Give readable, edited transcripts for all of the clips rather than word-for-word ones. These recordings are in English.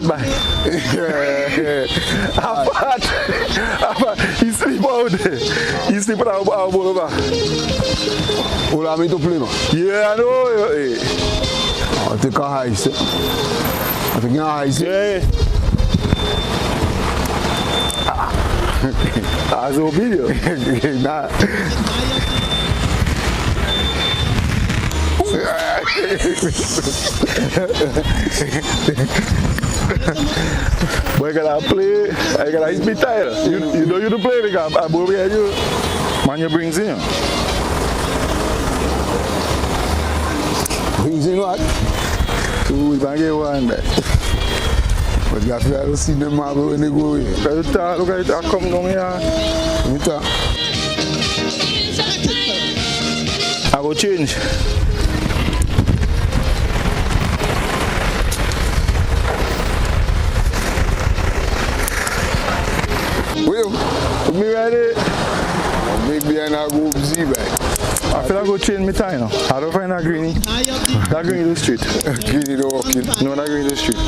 fat, man. I'm fat. He sleep out there. He sleep on our ball over. Allow me to play, man. Yeah, I know. Hey. I'll take a high, sir. I'll take a high, sir. Yeah. That's a video. Nah. Boy, I gotta play. I gotta be tired. You know you don't play because I'm over here. You man, you brings in. Brings in what? So we can get one there. But you have to see them marble when they go in. Look at it, I come down here. I will change. Well, me ready? Maybe I go see back. I feel like I go change my time now. I don't find that greenie. That greenie is straight. Greenie don't walk in. No, that greenie is straight.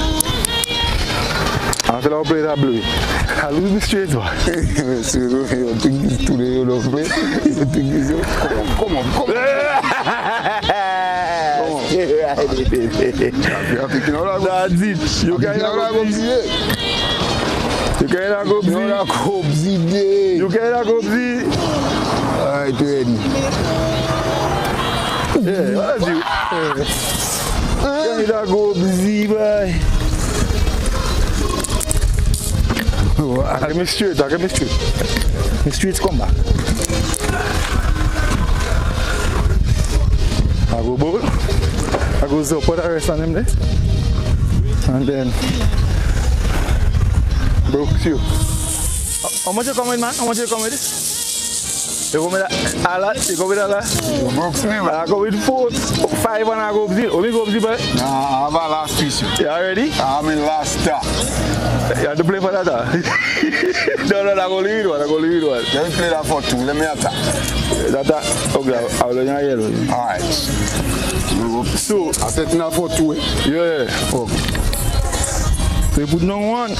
I feel like I play that blue. I lose the straight one. So you think this today you don't play? You think this? Come on. I'm thinking all that. That's it. You can't go see it. You can't go see. You can't go see. Alright, ready. Yeah, what's you? You can't go see, boy. I get me straight. My streets come back. I go bubble. I go up put the rest on them there. And then broke you. How much you come with, man? How much you come with this? You go with that? You go with that? I go with 4, 5 and I go with 0. Only go with 0, boy? Nah, I have a last piece. You ready? I'm in last stop. You have to play for that? No, I go leave it one. Let me play that for 2. Let me attack. Okay, I'll let you yellow. Alright. So, I set now for 2. Yeah. Okay. So you put down 1.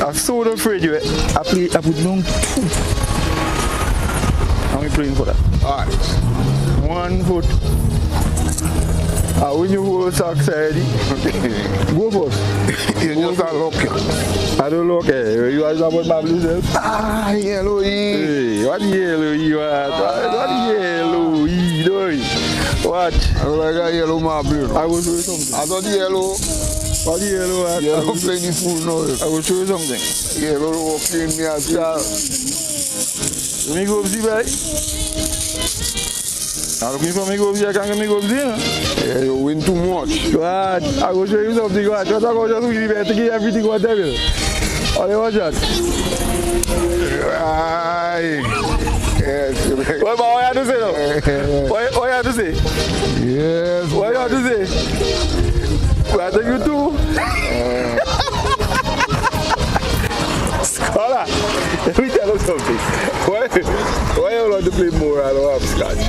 I'm so afraid you. I put down 2. I'm playing for that. Alright. 1 foot. When you hold socks already, go first. You just a look. I don't look. You are about my yourself. Yellow E. Hey, what yellow E? What yellow E doing? What? I don't like that yellow marble. I will show you something. I thought yellow. What yellow? Yellow playing the fool now. I will show you something. Yellow walking me as well. Let me go see, boy. I'm looking for me go see. I can't get me go see. Yeah, you win too much. What? I will show you something. What? Just I go just really better to give everything what I will. All you watch that. Aye. Yes. What you have to say now? What you have to say? Yes. What you have to say? What are you do? Scholar, let me tell you something. Why you want to play more out of hopscotch?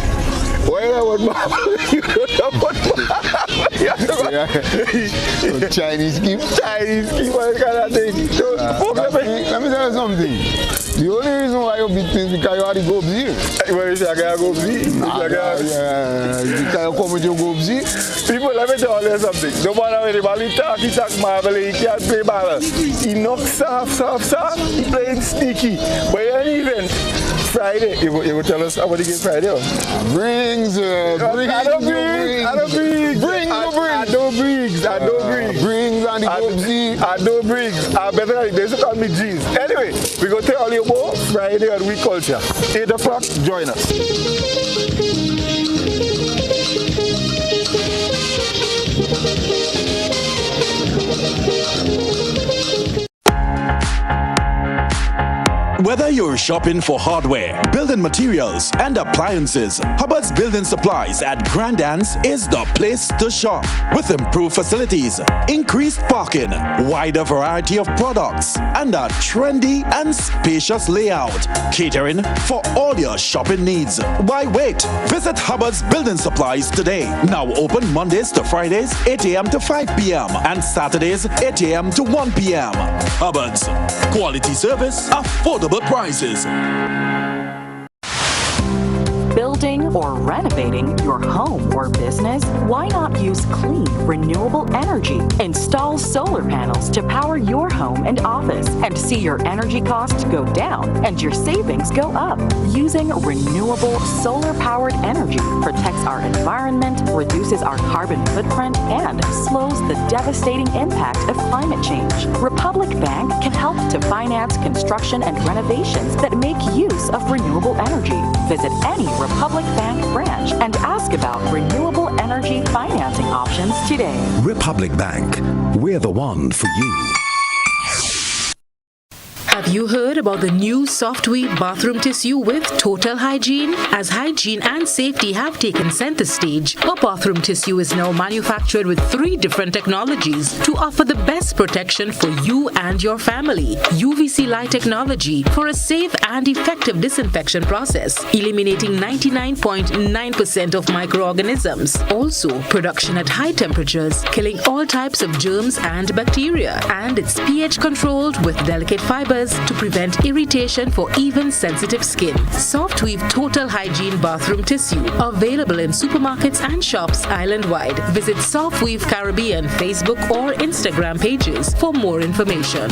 Why you don't want marble? You don't want marble. Chinese game. What kind of thing? Let me tell you something. The only reason why you beat me is because you had to go zero. Where is that guy go see? Because you come with your go see. People, let me tell you something. No matter where the ball he talk marble, he can't play ball. He knocks soft. He playing sneaky. But in any event, Friday, you will tell us about the game Friday? Brings. I don't brings. I better they should call me G's. Anyway, we go tell all you more Friday on Week Culture. 8 o'clock, join us. Whether you're you're shopping for hardware, building materials, and appliances, Hubbard's Building Supplies at Grandans is the place to shop. With improved facilities, increased parking, wider variety of products, and a trendy and spacious layout, catering for all your shopping needs. Why wait? Visit Hubbard's Building Supplies today. Now open Mondays to Fridays, 8 a.m. to 5 p.m. and Saturdays, 8 a.m. to 1 p.m. Hubbard's. Quality service, affordable prices. Building or renovating your home or business? Why not use clean, renewable energy? Install solar panels to power your home and office and see your energy costs go down and your savings go up. Using renewable solar-powered energy protects our environment, reduces our carbon footprint, and slows the devastating impact of climate change. Republic Bank can help to finance construction and renovations that make use of renewable energy. Visit any Republic Bank branch and ask about renewable energy financing options today. Republic Bank, we're the one for you. Have you heard about the new Softweave bathroom tissue with total hygiene? As hygiene and safety have taken center stage, our bathroom tissue is now manufactured with 3 different technologies to offer the best protection for you and your family. UVC light technology for a safe and effective disinfection process, eliminating 99.9% of microorganisms. Also, production at high temperatures, killing all types of germs and bacteria. And it's pH controlled with delicate fibers to prevent irritation for even sensitive skin. Softweave Total Hygiene Bathroom Tissue, available in supermarkets and shops island-wide. Visit Softweave Caribbean Facebook or Instagram pages for more information.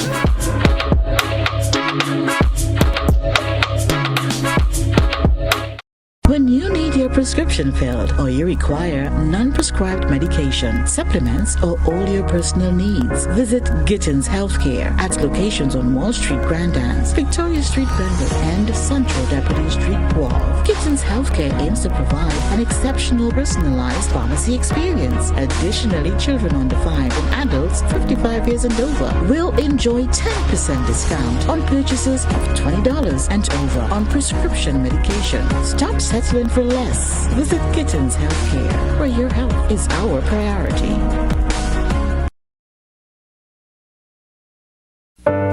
When you need your prescription filled or you require non-prescribed medication, supplements, or all your personal needs, visit Gittins Healthcare at locations on Wall Street, Grandans, Victoria Street, Glenwood, and Central Deputy Street, Wharf. Gittins Healthcare aims to provide an exceptional personalized pharmacy experience. Additionally, children under 5 and adults 55 years and over will enjoy 10% discount on purchases of $20 and over on prescription medication. Stop settling for less. Visit Gittins Healthcare, where your health is our priority.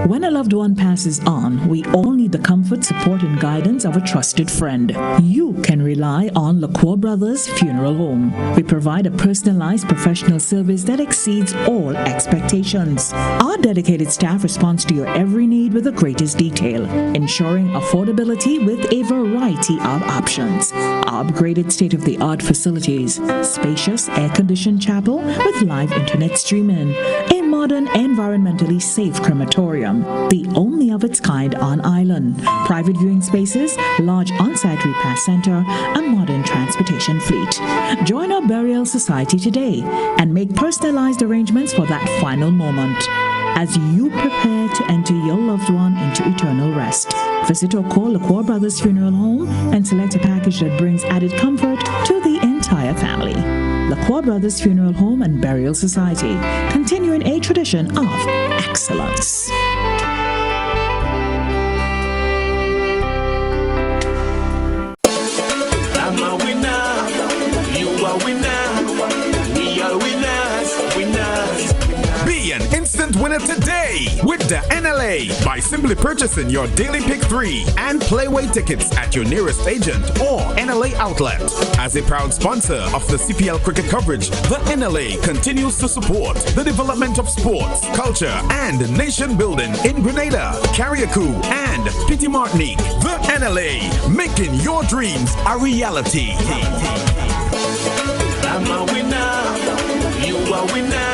When a loved one passes on, we all need the comfort, support, and guidance of a trusted friend. You can rely on LaCour Brothers Funeral Home. We provide a personalized professional service that exceeds all expectations. Our dedicated staff responds to your every need with the greatest detail, ensuring affordability with a variety of options. Our upgraded state-of-the-art facilities, spacious air-conditioned chapel with live internet streaming, a modern, environmentally safe crematorium, the only of its kind on island, private viewing spaces, large on-site repast center, a modern transportation fleet. Join our burial society today and make personalized arrangements for that final moment. As you prepare to enter your loved one into eternal rest, visit or call LaCour Brothers Funeral Home and select a package that brings added comfort to the entire family. LaCour Brothers Funeral Home and Burial Society, continuing a tradition of excellence. I'm a winner, you are winner, we are winners, winners. Be an instant winner today with the NLA by simply purchasing your Daily Pick 3 and Playway tickets at your nearest agent or NLA outlet. As a proud sponsor of the CPL cricket coverage, the NLA continues to support the development of sports, culture, and nation building in Grenada, Carriacou, and Petit Martinique. The NLA, making your dreams a reality. I'm a winner, you are winner,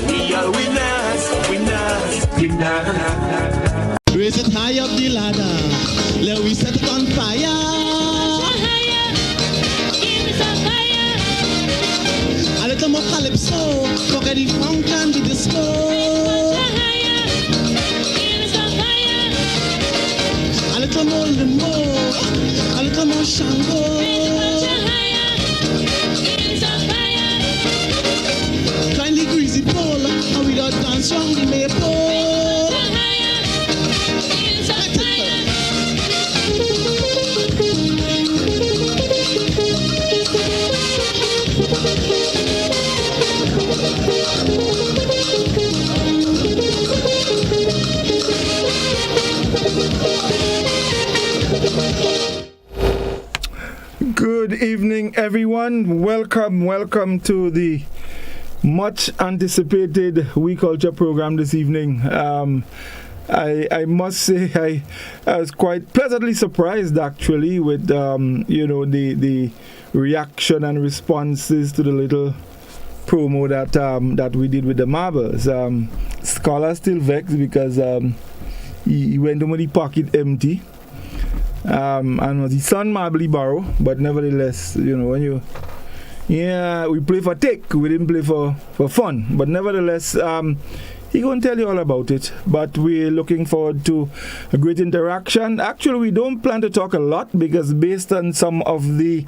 we are winners, winners, winners. Raise it high up the ladder, let we set it on fire. A little more calypso, forget the funk and the disco. A little more limbo, a little more Shango. Kindly greasy pole, and we don't dance round the maple. everyone. Welcome to the much anticipated We Culture program this evening. I must say I was quite pleasantly surprised actually with the reaction and responses to the little promo that we did with the marbles. Scholar still vexed because he went home with the pocket empty. And was his son Marbly Barrow, but nevertheless, when we play for take, we didn't play for fun, but nevertheless, he gonna tell you all about it. But we're looking forward to a great interaction. Actually, we don't plan to talk a lot because based on some of the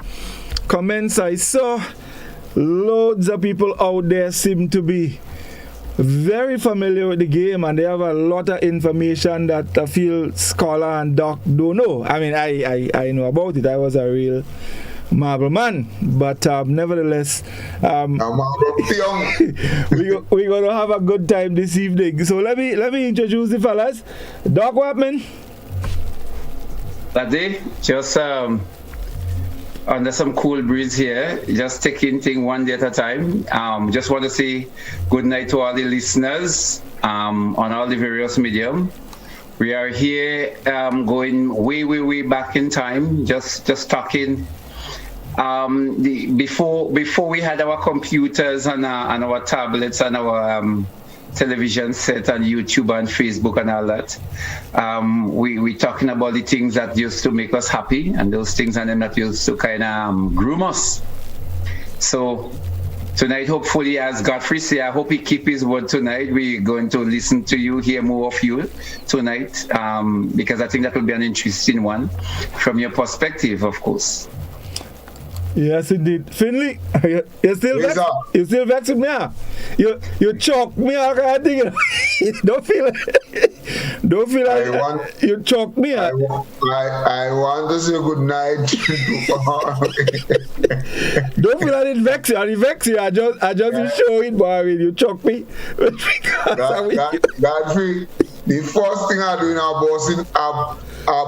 comments I saw, loads of people out there seem to be very familiar with the game and they have a lot of information that I feel Scholar and Doc don't know. I mean, I know about it. I was a real marble man, but nevertheless, we're gonna have a good time this evening. So let me introduce the fellas. Doc Wapman. Daddy, just under some cool breeze here, just taking things one day at a time. Just want to say good night to all the listeners on all the various medium. We are here going way back in time, just talking. Before we had our computers and our tablets and our television set and YouTube and Facebook and all that, we talking about the things that used to make us happy and those things and them that used to kind of groom us. So tonight, hopefully, as Godfrey say, I hope he keep his word tonight. We're going to listen to you, hear more of you tonight, because I think that will be an interesting one from your perspective, of course. Yes, indeed. Finley, you still vexed? You still vexed with me? You choke me, I think. Don't feel like you choke me. I want to say good night. Don't feel like it vex you. I vex you. I just show it, but I mean, you choke me. Godfrey, the first thing I do in our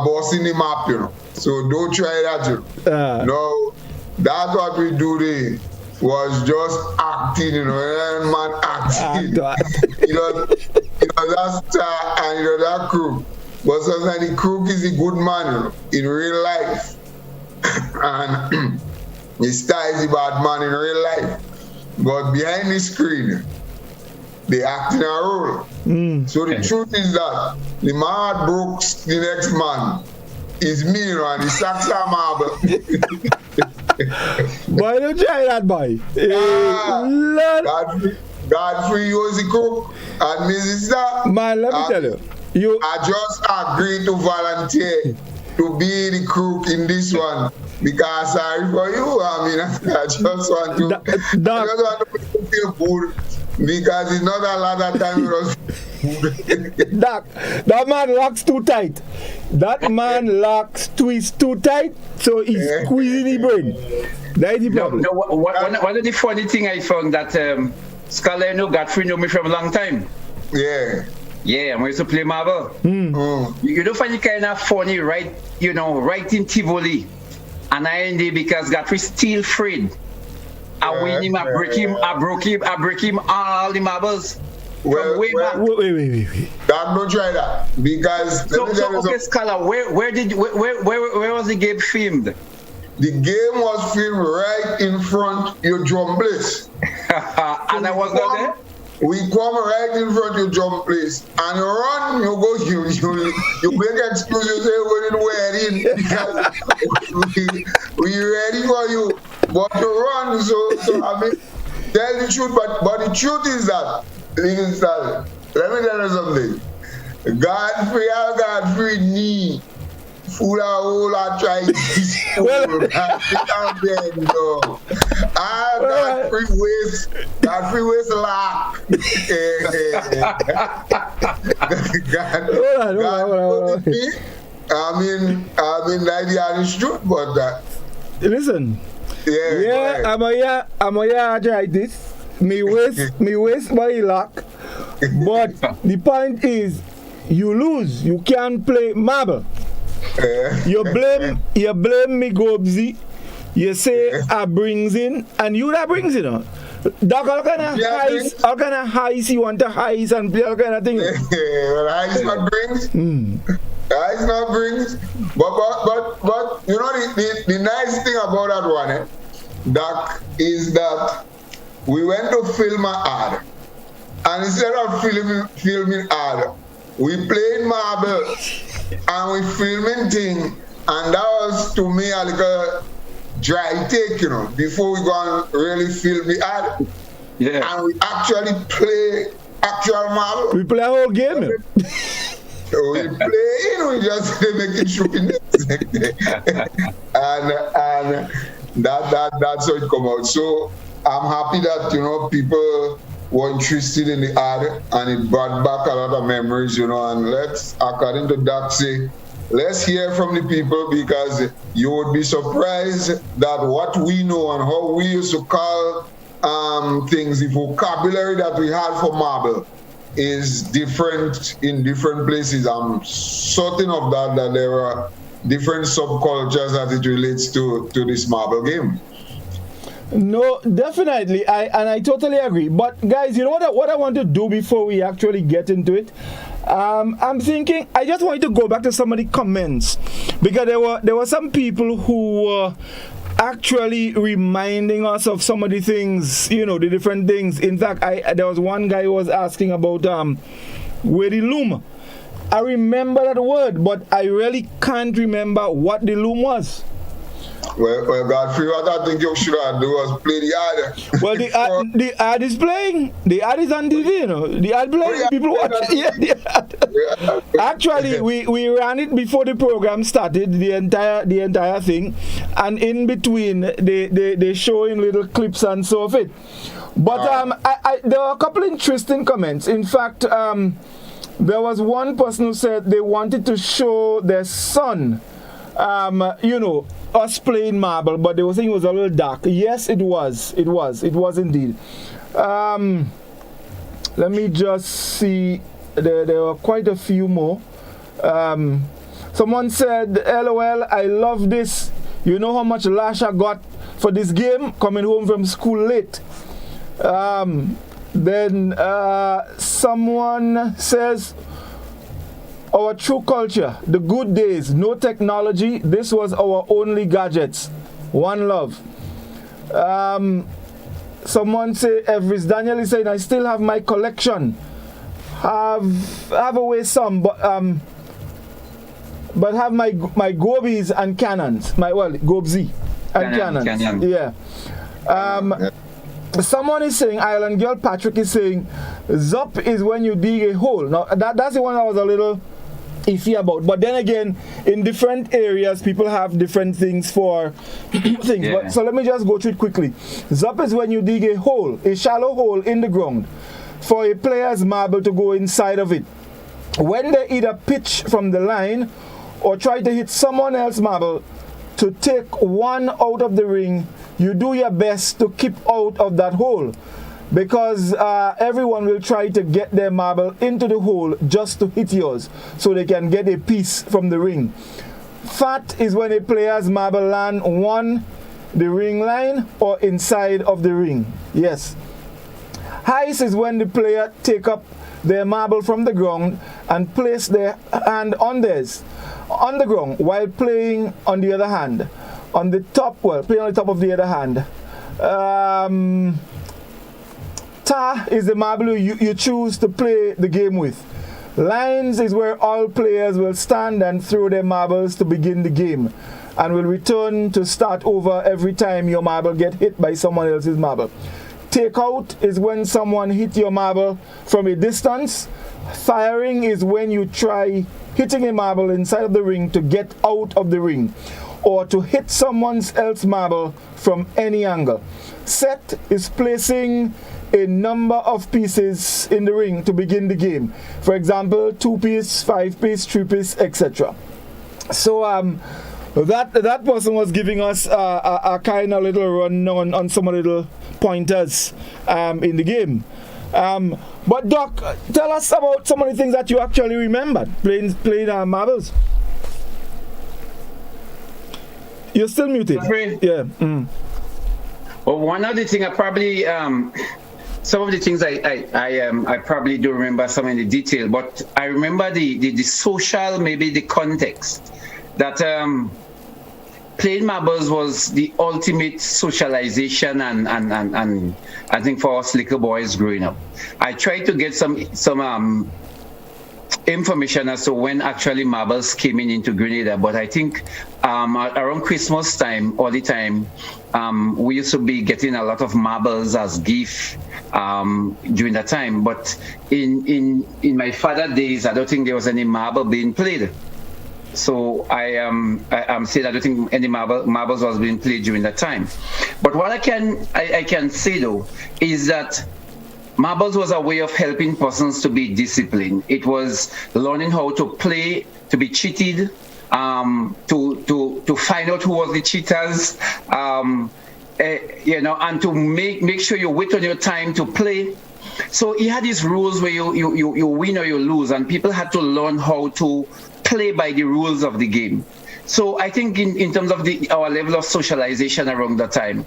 bossing the map, So don't try that, No. That's what we do there. Was just acting, man acting. That's and that crook. But sometimes the crook is a good man, in real life. And the star is a bad man in real life. But behind the screen, they act in a role. So the truth is that the man that broke the next man is me, and the sacks are marble. Boy, don't try that, boy. Godfrey was the cook, and Mrs. Man, let me tell you. I just agreed to volunteer to be the cook in this one because sorry for you. I mean, I just want to make you feel good because it's not a lot of time. That man locks too tight. That man locks twist too tight, so he's squeezing the brain. That is the problem. No, one of the funny thing I found that Scholar, Godfrey know me from a long time. Yeah, I used to play marble. You don't find it kind of funny, right? Right in Tivoli, and I ended because Godfrey still afraid. I win him, I break him all the marbles. Wait. Don't try that because okay, Scholar, where was the game filmed? The game was filmed right in front of your drum place. And I was not there. We come right in front of your drum place and you run, you go, you make excuses, say we're in because we ready for you, but you run. So I mean, tell the truth, but the truth is that. Livingston, let me tell you something. Godfrey knee full of hole I try this Godfrey waist lock. I mean that is true, but that. Listen. Yeah, I'm a year try this. Me waist body lock. But the point is, you lose. You can't play marble. You blame me, Gobsy. You say I brings in, and you that brings in. Doc, all kind of highs you want to highs and play all kind of things. Well, highs not brings. Highs not brings. But you know the nice thing about that one, Doc, is that we went to film an ad, and instead of filming ad, we played marble and we filming thing, and that was to me a little dry take, before we go and really film the ad. Yeah. And we actually play actual marble. We play a whole game. We play, we just make it shooting. and that's how it come out. So I'm happy that, people were interested in the ad, and it brought back a lot of memories, and let's, according to Doc, say, let's hear from the people, because you would be surprised that what we know and how we used to call things, the vocabulary that we had for marble is different in different places. I'm certain of that there are different subcultures as it relates to this marble game. No, definitely. I totally agree. But guys, you know what I want to do before we actually get into it? I'm thinking I just want to go back to some of the comments, because there were some people who were actually reminding us of some of the things, the different things. In fact, there was one guy who was asking about where the loom. I remember that word, but I really can't remember what the loom was. Well, Godfrey, what I think you should have do was play the ad. Well, the ad is playing. The ad is on TV, The ad playing. People watch it. Yeah, the ad. Actually, we ran it before the program started, the entire thing, and in between they showing little clips and so forth. But there were a couple interesting comments. In fact, there was one person who said they wanted to show their son, us playing marble, but they were saying it was a little dark. Yes, it was indeed. Let me just see. There were quite a few more. Someone said, LOL, I love this. You know how much lash I got for this game, coming home from school late. Then someone says, our true culture, the good days, no technology, this was our only gadgets. One love. Someone say, Everest Daniel is saying, I still have my collection. Have away some, but have my Gobies and cannons. Gobzi and cannons. Yeah. Someone is saying, Island Girl Patrick is saying, Zup is when you dig a hole. Now that's the one I was a little iffy about. But then again, in different areas, people have different things for things. Yeah. But so let me just go through it quickly. Zup is when you dig a hole, a shallow hole in the ground, for a player's marble to go inside of it. When they either pitch from the line or try to hit someone else's marble to take one out of the ring, you do your best to keep out of that hole, because everyone will try to get their marble into the hole just to hit yours so they can get a piece from the ring. Fat is when a player's marble land on the ring line or inside of the ring. Yes. Heist is when the player take up their marble from the ground and place their hand on theirs on the ground while playing on the other hand. On the top, playing on the top of the other hand. Ta is the marble you choose to play the game with. Lines is where all players will stand and throw their marbles to begin the game, and will return to start over every time your marble get hit by someone else's marble. Take out is when someone hit your marble from a distance. Firing is when you try hitting a marble inside of the ring to get out of the ring, or to hit someone else's marble from any angle. Set is placing a number of pieces in the ring to begin the game. For example, 2-piece, 5-piece, 3-piece, etc. So that person was giving us a kind of little run on some little pointers in the game. But Doc, tell us about some of the things that you actually remembered playing marbles. You're still muted. Godfrey? Yeah. Well, one of the things I probably some of the things I probably don't remember some in the detail, but I remember the social, maybe the context that playing marbles was the ultimate socialization and I think for us little boys growing up. I tried to get some information as to when actually marbles came into Grenada, but I think around Christmas time, all the time, we used to be getting a lot of marbles as gift during that time. But in my father's days, I don't think there was any marble being played. So I'm saying I don't think any marbles was being played during that time. But what I can say though is that marbles was a way of helping persons to be disciplined. It was learning how to play, to be cheated, to find out who was the cheaters, and to make sure you wait on your time to play. So he had these rules where you win or you lose, and people had to learn how to play by the rules of the game. So I think in terms of our level of socialization around that time,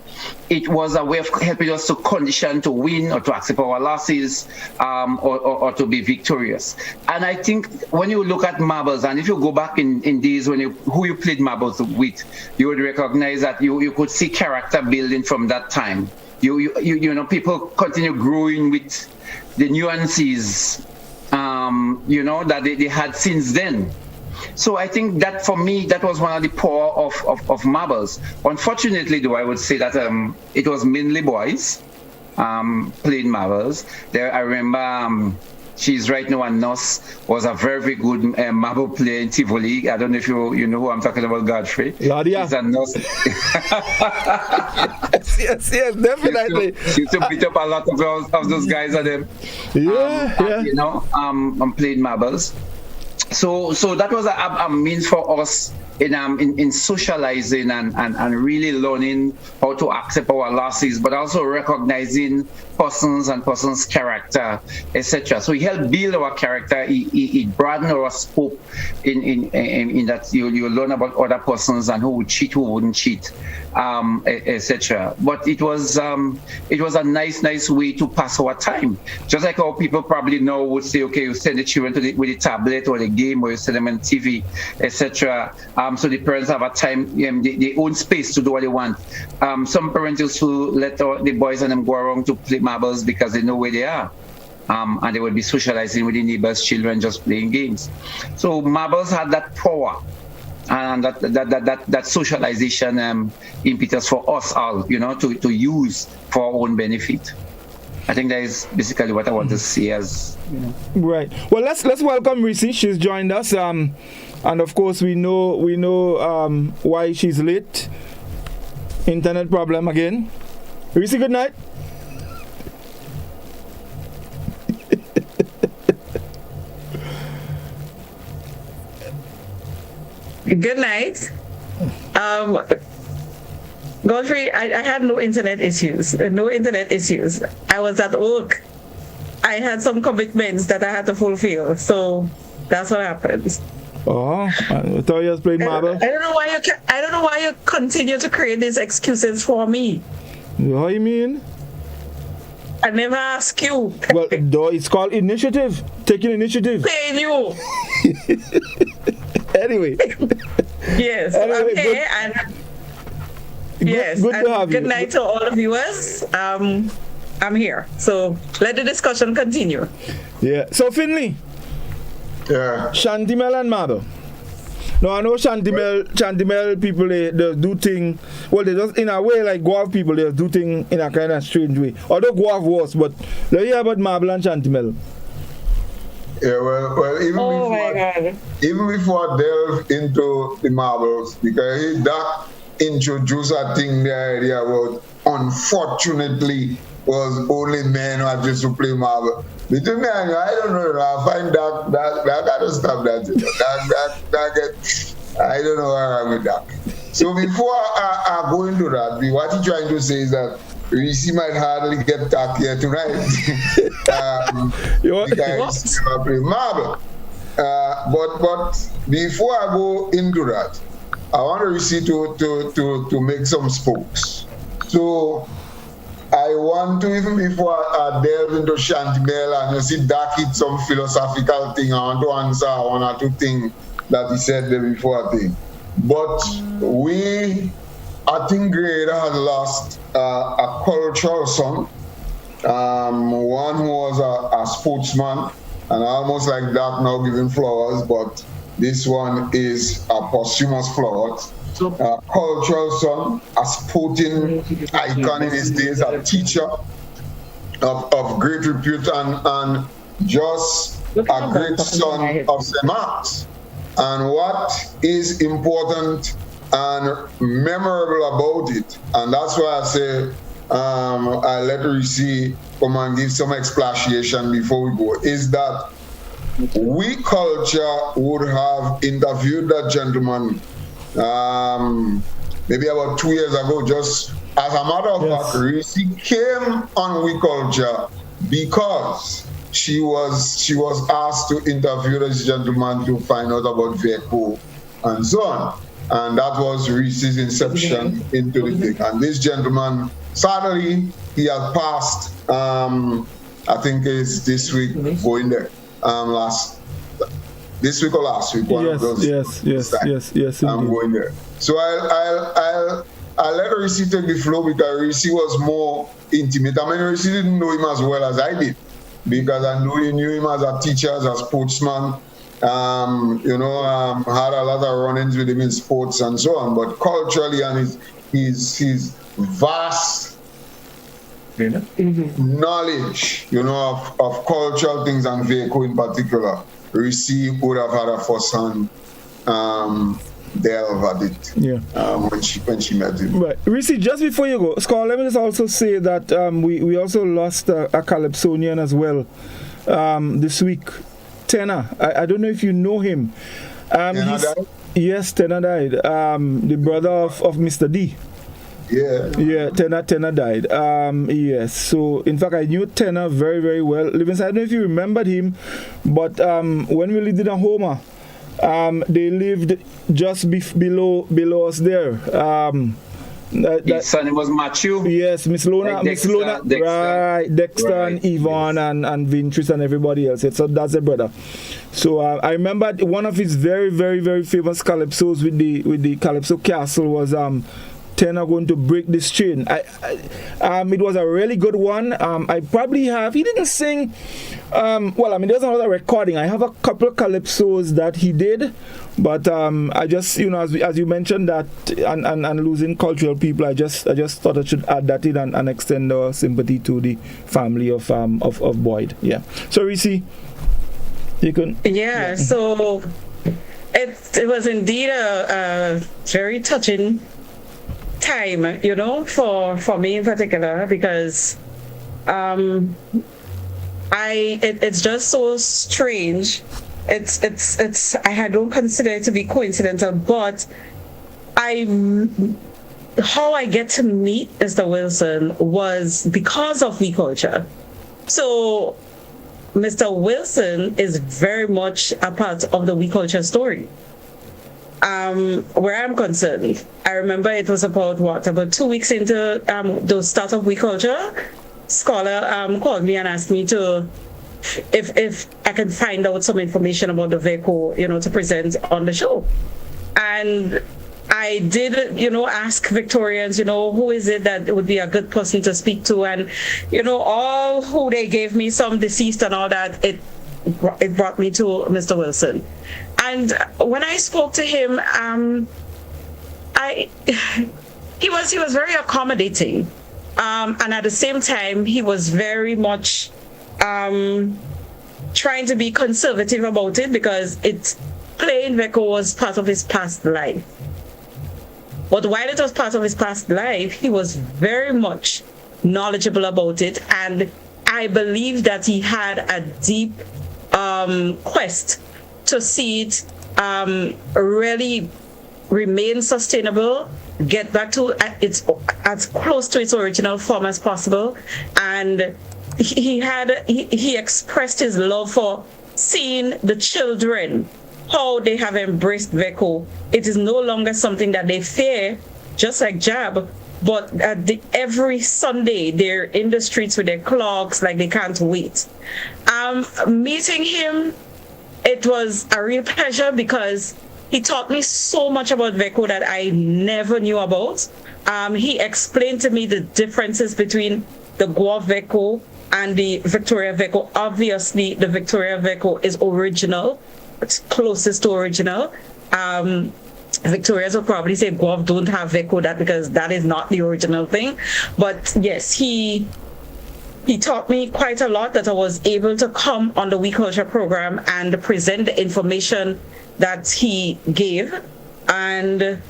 it was a way of helping us to condition to win or to accept our losses, or to be victorious. And I think when you look at marbles, and if you go back in days when who you played marbles with, you would recognize that you could see character building from that time. You know, people continue growing with the nuances, that they had since then. So I think that for me, that was one of the power of marbles. Unfortunately, though, I would say that it was mainly boys playing marbles. There, I remember she's right now a nurse, was a very, very good marble player in Tivoli. I don't know if you know who I'm talking about, Godfrey. Claudia. She's a nurse. yes, definitely. She used to beat up a lot of those guys at them. I'm playing marbles. So that was a means for us in socializing and really learning how to accept our losses, but also recognizing persons and persons' character, etc. So he helped build our character. He broadened our scope in that you learn about other persons and who would cheat, who wouldn't cheat, etc. But it was a nice way to pass our time. Just like how people probably now would say, okay, you send the children with the tablet or the game, or you send them on TV, etc. So the parents have a time, they own space to do what they want. Some parents used to let the boys and them go around to play marbles because they know where they are. And they would be socializing with the neighbors' children, just playing games. So marbles had that power and that socialization impetus for us all, to use for our own benefit. I think that is basically what I want to say as, Right. Well, let's welcome Reece. She's joined us. And of course, we know why she's late. Internet problem again. Reece, good night. Good night. Godfrey, I had no internet issues. I was at work. I had some commitments that I had to fulfill. So that's what happens. Oh, I thought you was playing marble. I don't know why you continue to create these excuses for me. What do you mean? I never asked you. Well, it's called initiative. Taking initiative. Paying you. Anyway. Yes. I'm here and yes. Good to have you. Good night to all the viewers. I'm here. So let the discussion continue. Yeah. So Finley. Yeah. Shantimel and marble. No, I know Shantimel people they do things. Well, they just in a way like Guav people they do things in a kind of strange way. Although Guav was, but let's hear about marble and Shantimel. Yeah, well, even before I delve into the marbles, because that introduced a thing, the idea about unfortunately was only men who had to play marble. Between me and you, I don't know. I find that gotta stop that. I don't know where I'm with that. So before I go into that, what you're trying to say is that Reece might hardly get back here tonight because he's play marble. But before I go into that, I want Reece to make some spokes. So I want to, even before I delve into Chantimel and you see Dak hit some philosophical thing, I want to answer one or two things that he said there before, I think. But I think Grade has lost a cultural son, one who was a sportsman, and I almost like that now giving flowers, but this one is a posthumous flowers. A cultural son, a sporting icon in his days, a teacher of great repute, and just a great son of St. Mark's. And what is important and memorable about it, and that's why I say I let Reece come and give some explanation before we go, is that we culture would have interviewed that gentleman maybe about 2 years ago, just as a matter of fact. Reece came on We Culture because she was asked to interview this gentleman to find out about VECO and so on. And that was Reece's inception into the thing. And this gentleman, sadly, he has passed, I think it's this week, going there, this week or last week. Yes. I'm going there. So I'll let Reece take the flow because Reece was more intimate. I mean, Reece didn't know him as well as I did, because I knew him as a teacher, as a sportsman. Had a lot of run-ins with him in sports and so on. But culturally, and his vast knowledge, of cultural things and VECO in particular, Reece would have had a first-hand delve at it when she met him. Right. Reece, just before you go, Scott, let me just also say that we also lost a Calypsonian as well this week. Tenor. I don't know if you know him. Tenor died? Yes, Tenor died. The brother of Mr. D. Yeah, Tenor died. Yes. So, in fact, I knew Tenor very, very well. Livingston, I don't know if you remembered him, but when we lived in a Homer, they lived just below us there. His son was Matthew. Yes, Miss Lona, Dexter. Right, Dexter and Yvonne and Vintris and everybody else. So that's a brother. So I remember one of his very, very, very famous calypsos with the Calypso Castle was Tenor going to break this chain. It was a really good one. I probably have. He didn't sing. There's another recording. I have a couple of calypsos that he did, but I just, as you mentioned that and losing cultural people, I just thought I should add that in and extend our sympathy to the family of Boyd. Yeah. So Reece, you can. Yeah. So it was indeed a very touching time, for me in particular, because it's just so strange. It's I don't consider it to be coincidental, but how I get to meet Mr. Wilson was because of We Culture. So Mr. Wilson is very much a part of the We Culture story. Where I'm concerned, I remember it was about 2 weeks into the start of We Culture. Scholar called me and asked me to if I can find out some information about the VECO, to present on the show. And I did, ask Victorians, who is it that would be a good person to speak to, and all who they gave me, some deceased and all that. It brought me to Mr. Wilson. And when I spoke to him, he was very accommodating, and at the same time he was very much trying to be conservative about it, because playing VECO was part of his past life. But while it was part of his past life, he was very much knowledgeable about it, and I believe that he had a deep quest to see it really remain sustainable, get back to its as close to its original form as possible. And he expressed his love for seeing the children how they have embraced VECO. It is no longer something that they fear, just like JAB, but every Sunday they're in the streets with their clocks, like they can't wait. Meeting him, it was a real pleasure because he taught me so much about VECO that I never knew about. He explained to me the differences between the Guelph VECO and the Victoria VECO. Obviously, the Victoria VECO is original. It's closest to original. Victorians will probably say Guelph don't have VECO because that is not the original thing. But yes, he taught me quite a lot that I was able to come on the We Culture program and present the information that he gave. And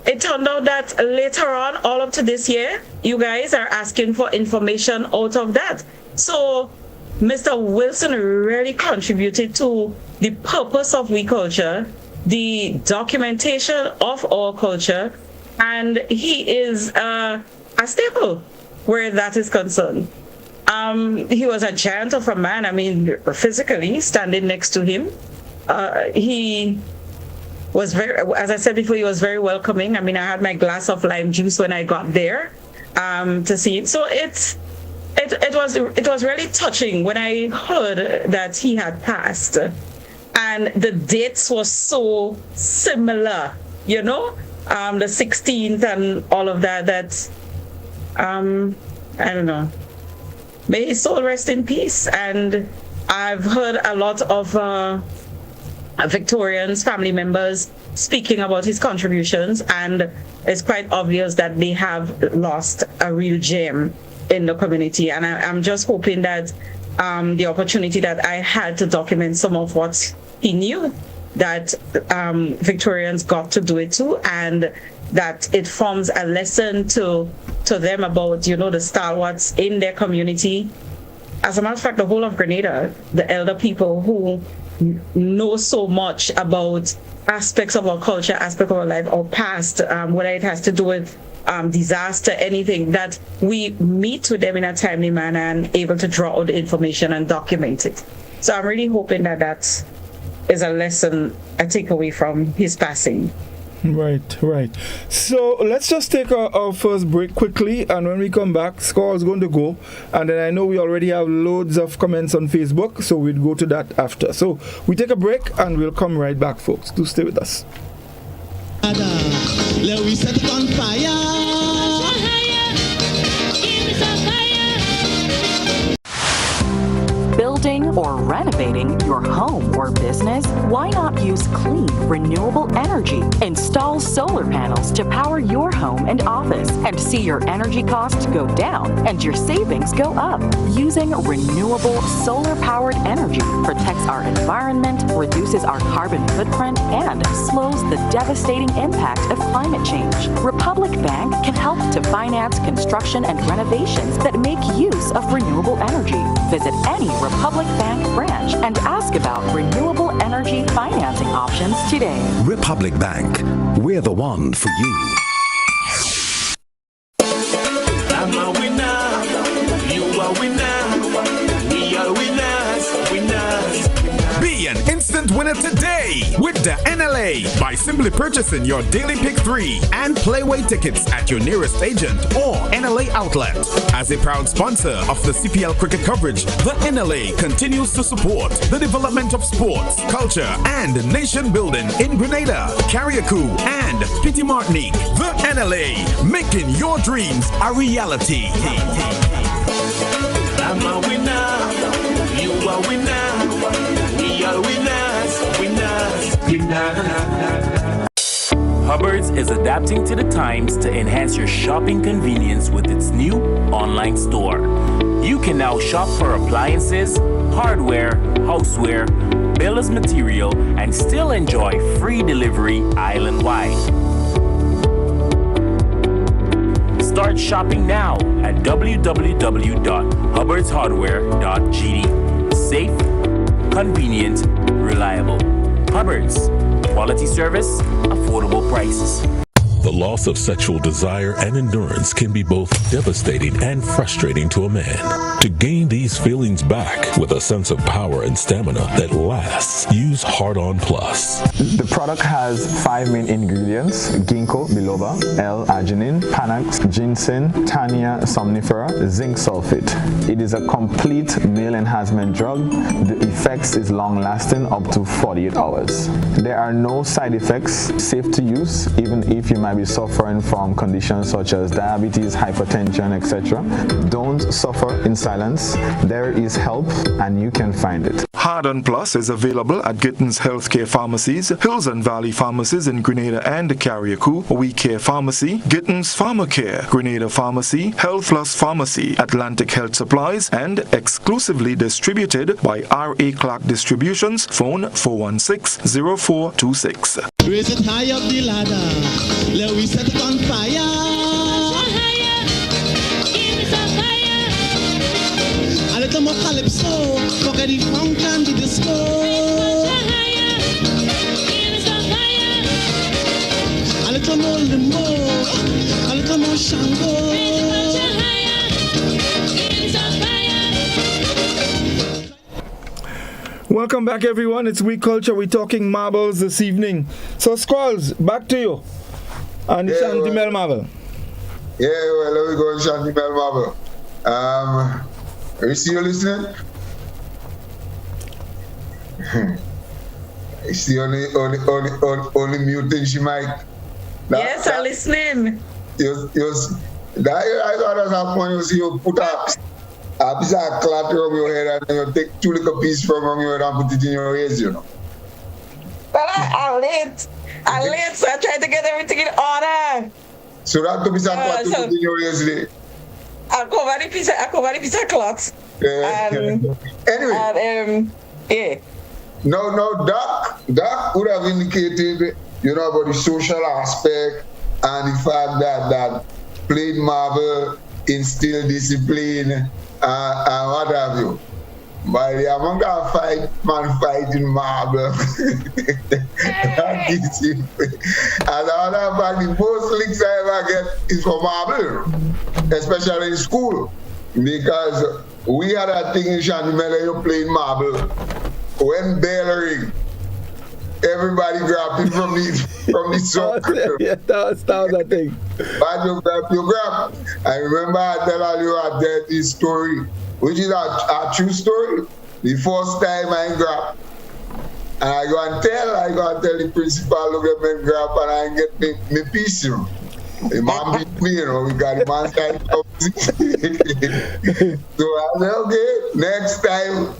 it turned out that later on, all up to this year, you guys are asking for information out of that. So Mr. Wilson really contributed to the purpose of We Culture, the documentation of our culture, and he is a staple where that is concerned. He was a giant of a man. I mean, physically standing next to him, he was very, as I said before, he was very welcoming. I mean, I had my glass of lime juice when I got there to see him. So it was really touching when I heard that he had passed, and the dates were so similar. You know, the 16th and all of that. That I don't know. May his soul rest in peace. And I've heard a lot of Victorians, family members, speaking about his contributions, and it's quite obvious that they have lost a real gem in the community. And I'm just hoping that the opportunity that I had to document some of what he knew, that Victorians got to do it too, and that it forms a lesson to them about, you know, the stalwarts in their community. As a matter of fact, the whole of Grenada, the elder people who know so much about aspects of our culture, aspects of our life, our past, whether it has to do with disaster, anything, that we meet with them in a timely manner and able to draw out the information and document it. So I'm really hoping that that is a lesson I take away from his passing. Right. So let's just take our first break quickly, and when we come back, Score is going to go, and then I know we already have loads of comments on Facebook, so we'll go to that after. So we take a break and we'll come right back, folks. Do stay with us. Let we set it on fire. Building or renovating your home or business? Why not use clean, renewable energy? Install solar panels to power your home and office and see your energy costs go down and your savings go up. Using renewable solar-powered energy protects our environment, reduces our carbon footprint, and slows the devastating impact of climate change. Republic Bank can help to finance construction and renovations that make use of renewable energy. Visit any Republic Bank branch and ask about renewable energy financing options today. Republic Bank, we're the one for you. I'm a winner, you are winner, we are winners. Be an instant winner today with the NLA by simply purchasing your Daily Pick 3 and Playway tickets at your nearest agent or NLA outlet. As a proud sponsor of the CPL cricket coverage, the NLA continues to support the development of sports, culture, and nation building in Grenada, Carriacou, and Petite Martinique. The NLA, making your dreams a reality. I'm a winner, you are winner. We are winners. Hubbard's is adapting to the times to enhance your shopping convenience with its new online store. You can now shop for appliances, hardware, houseware, builders material, and still enjoy free delivery island-wide. Start shopping now at www.hubbardshardware.gd. Safe, convenient, reliable. Hubbard's. Quality service, affordable prices. The loss of sexual desire and endurance can be both devastating and frustrating to a man. To gain these feelings back with a sense of power and stamina that lasts, use Hard-On Plus. The product has 5 main ingredients: ginkgo biloba, L-arginine, panax, ginseng, Tania somnifera, zinc sulfate. It is a complete male enhancement drug. The effects is long-lasting, up to 48 hours. There are no side effects, safe to use, even if you might be suffering from conditions such as diabetes, hypertension, etc. Don't suffer in silence. There is help, and you can find it. Hard-On Plus is available at Gittins Healthcare Pharmacies, Hills and Valley Pharmacies in Grenada and Carriacou, We Care Pharmacy, Gittins Pharmacare, Grenada Pharmacy, Health Plus Pharmacy, Atlantic Health Supplies, and exclusively distributed by R.A. Clark Distributions. Phone 416-0426. Raise it high up the ladder. Let we set it on fire. A little more calypso, forget the funk and the disco. A little more limbo, a little more shango. Welcome back, everyone. It's Week Culture. We're talking marbles this evening. So, Squalls, back to you. And the Shanty Mel Marble. Yeah, well, let me go on Shanty Mel Marble. Reece, you listening? Is the only muting she might? Yes, I'm listening. I thought that's how when you see you put up a piece of cloth from your head and you take 2 little pieces from your head and put it in your ears, you know. Well, I'm late, so I tried to get everything in order. So that piece of cloth to put in your ears, I cover the piece of cloth. Anyway. Yeah. No, Doc would have indicated, about the social aspect and the fact that playing marble instill discipline and what have you. But the amount of fighting marble, that gives you. As a matter of fact, the most licks I ever get is for marble, especially in school. Because we had a thing in Shantimele, you playing marble. When bell ring, everybody grabbing from the circle. Yeah, that was a thing. But you grab. I remember I tell you this story, which is a true story. The first time I grab, and I go and tell the principal, look at me grab, and I get me piece, The man beat me, we got the man side. So I said, okay, next time,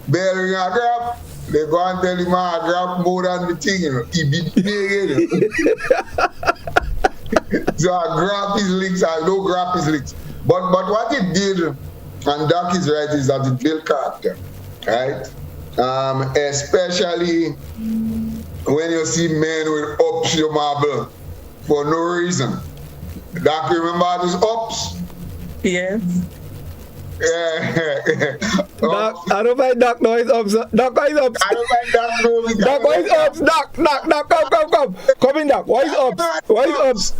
bell ring a grab, they go and tell him I grab more than the thing, He beat me again. So I grab his licks, I don't grab his licks. But what it did, and Doc is right, is that it built character, right? Especially when you see men with ups your marble for no reason. Doc, remember these ups? Yes. Doc, I don't find Doc noise ups. Doc, why is ups? I don't find Doc noise. Doc, why is ups? Doc, come. Come in, Doc. Why is ups? Why is ups?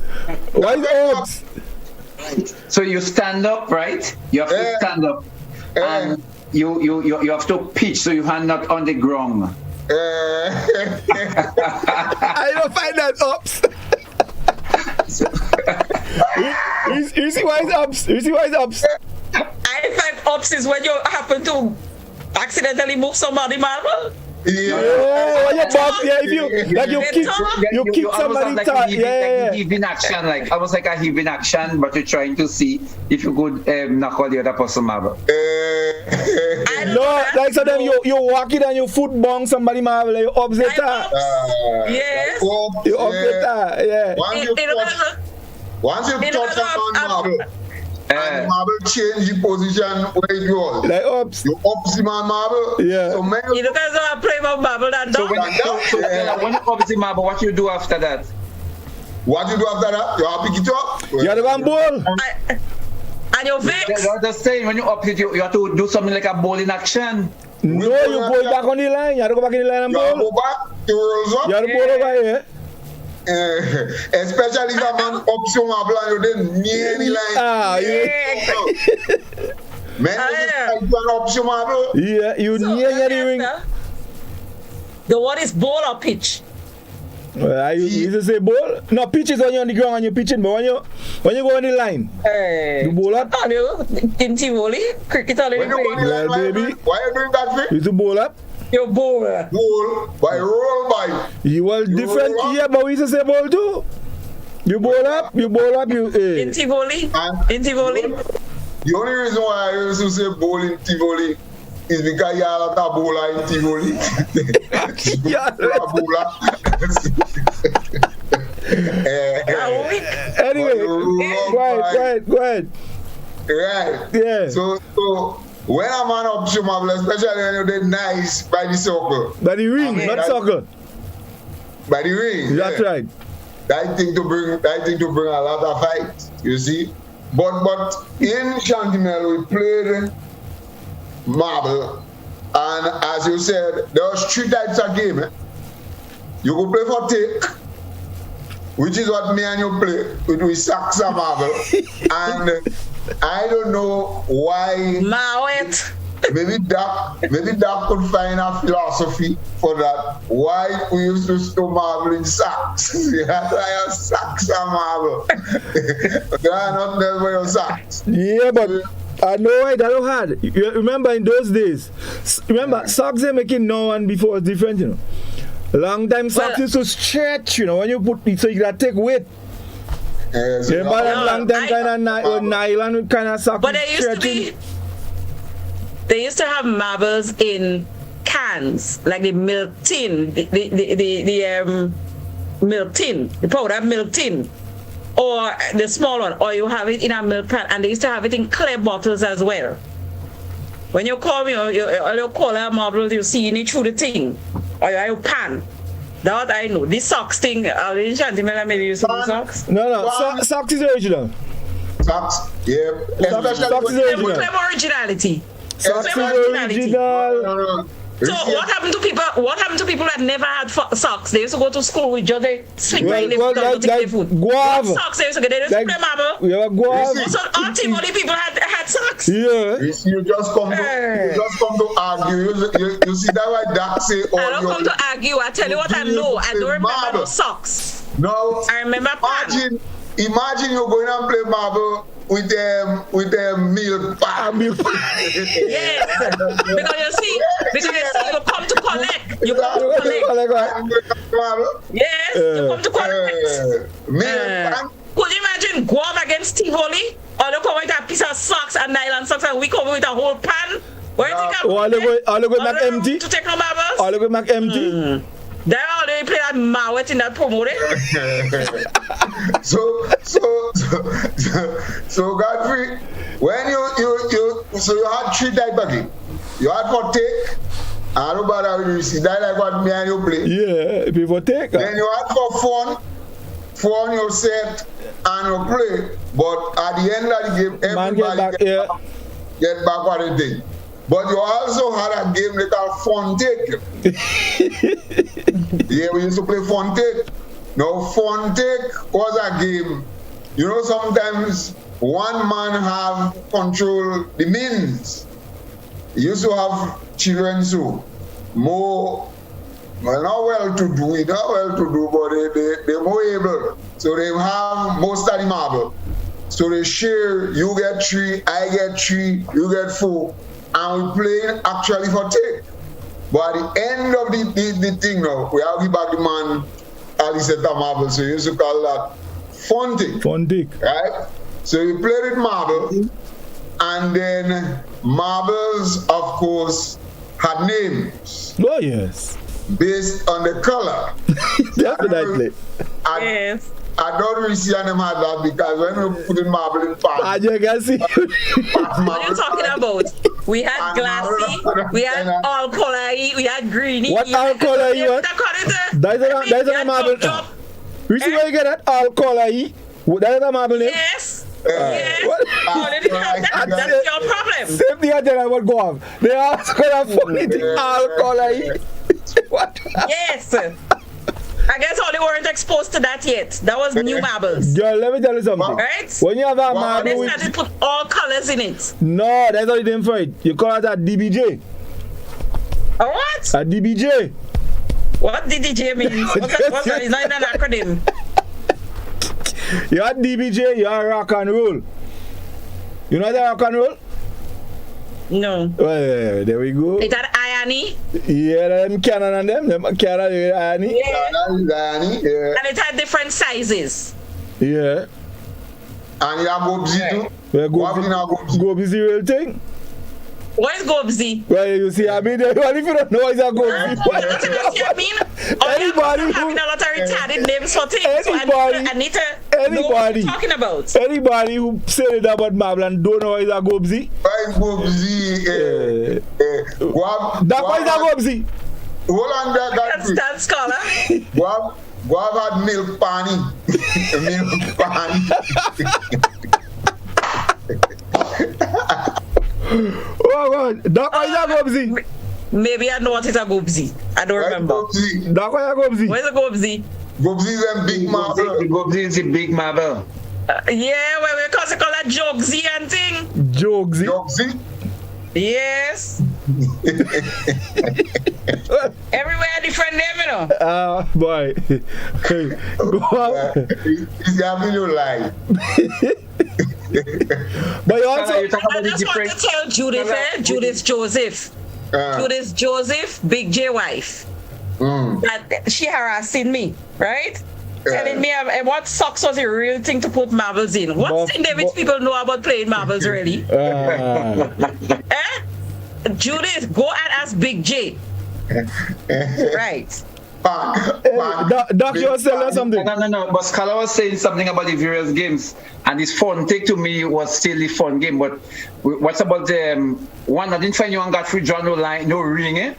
Why is ups? So you stand up, right? You have to stand up. And you have to pitch so your hand not on the ground. I don't find that ups. You see why it's ups? You see why it's ups? I find ups is when you happen to accidentally move somebody marble. Yeah, you bump, if you keep somebody tight. Like heaving action, like almost like a heaving action, but you're trying to see if you could knock all the other person marble. No, like so then you walk it and you foot bong somebody marble, you ups the top. Yes. You ups the top, yeah. Once you touch on marble, and marble change the position where it was. Like ups. You ups the marble. Yeah. So you look as though I play with marble and so when you ups the marble, what you do after that? What you do after that? You have to pick it up. You have to go and bowl. And your vex. They're just saying when you up it, you have to do something like a bowling action. No, you go back on the line. You have to go back in the line and bowl. You go back, you rolls up. You have to bowl over here. Especially if a man ups your marble and you didn't near any line. option marble. Yeah, you near the ring. The one is ball or pitch? You just say ball? No, pitch is when you're on the ground and you're pitching, but when you go on the line, you bowl up. In Tivoli, cricket already playing. Well, baby. Why you doing that, Vic? You to bowl up? You bowl. Bowl by roll by. You were different here, but we used to say ball too. You bowl up, you. In Tivoli? In Tivoli? The only reason why I used to say bowl in Tivoli is because you have a bowler in Tivoli. Anyway, go ahead. Right. Yeah. So when a man option marble, especially when you did nice by the circle. By the ring, not circle. By the ring. That's right. I think to bring a lot of fights, you see. But in Chantimel we played marble, and as you said, there was 3 types of game. You could play for take, which is what me and you play with sacks and marble. And I don't know why. Maybe Doc could find a philosophy for that. Why we used to store marble in sacks? You have to have sacks and marble. They are not there for your sacks. Yeah, but I know why that was hard. You remember in those days, socks they making now and before was different, you know. Long time socks used to stretch, you know, when you put it, so you gotta take weight. Yes, remember that long time kind of nylon kind of socks. But they used to have marbles in cans, like the milk tin, the milk tin, the powder milk tin, or the small one, or you have it in a milk pan, and they used to have it in clear bottles as well. When you call me, or you call a marble, you see it through the thing, or you pan. That I know. This socks thing, in Chantimel, maybe you see the socks? No, socks is original. Socks, yeah. Socks is original. Originality. Socks is original. So what happened to people? What happened to people that never had socks? They used to go to school with just a swing by in the to take their food. What socks they used to get? They used to play marble. Yeah, guava. So all people had socks. Yeah. You just come to argue. You see that why Doc say? I don't come to argue. I tell you what I know. I don't remember no socks. No. I remember. Imagine you're going and play marble with them milk pan. Yes, because you come to collect. You come to collect. Yes, you come to collect. Could you imagine Guam against Tivoli? Or they come with a piece of socks and nylon socks, and we come with a whole pan? Where do you think all the way back empty? To take no marbles? All the way back empty? They already play that mawet in that promo. So Godfrey, when you had 3 types of game. You had for take. I don't bother with you see that like what me and you play. Yeah, before take. Then you had for fun you set and you play. But at the end of the game, everybody get back what they think. But you also had a game that called Fun Take. Yeah, we used to play Fun Take. Now, Fun Take was a game. You know, sometimes one man have control the means. You used to have children so more, well, not well-to-do, but they're more able. So they have most of the marble. So they share, you get 3, I get 3, you get 4. And we playing actually for take. But at the end of the thing now, we have to give back the man Ali Seta marble. So you used to call that fun take. Fun take. Right? So we played with marble, and then marbles, of course, had names. Oh yes. Based on the color. Definitely. Yes. I don't really see them had that because when we put in marble in pan. You can see. What are you talking about? We had glassy, we had all color, we had greeny. What all color you want? That's a marble. Which way you get that all color? That's a marble name? Yes. Yes. That's your problem. Same thing I tell you what go on. They are color funny thing all color. What? Yes. I guess all they weren't exposed to that yet. That was new marbles. Girl, let me tell you something. Right? When you have a marble they with... started to put all colors in it. No, that's not the name for it. You call it a DBJ. A what? A DBJ. What DBJ mean? What's that? It's not an acronym. You are DBJ, you are rock and roll. You know that rock and roll? No. Well, there we go. Is that irony? Yeah, them Canon and them Canon irony. Yeah. Yeah. And it had different sizes. Yeah. And you have Gobzi too? Well, Gobzi is the real thing. What is Gobzi? Well, you see, I mean, if you don't know, it's a Gobzi. I mean, anybody who having a lot of retarded names for things. Anybody, so I need to know what you're talking about. Anybody who said it about marble and don't know it's a Gobzi. Gobzi. That was a Gobzi. Hold on there, Godfrey. Stand scholar. Guav had milk pani. Milk pani. Oh God, that was a Gobzi. Maybe I know what is a Gobzi. I don't remember. That was a Gobzi. Where's a Gobzi? Gobzi is a big marble. Gobzi is a big marble. Yeah, well, we call it Jogsy and thing. Jogsy? Jogsy? Yes. Everywhere different name, you know. Boy. Go on. He's having no lie. But you also... I just want to tell Judith, Judith Joseph. Judith Joseph, Big J wife. That she harassing me, right? Telling me what socks was a real thing to put marbles in. What St. David's people know about playing marbles, really? Judith, go and ask Big J. Right. Doc, you was telling us something. No. But Scala was saying something about the various games, and this fun take to me was still the fun game. But what's about the one? I didn't find you on Godfrey draw no line, no ring, eh?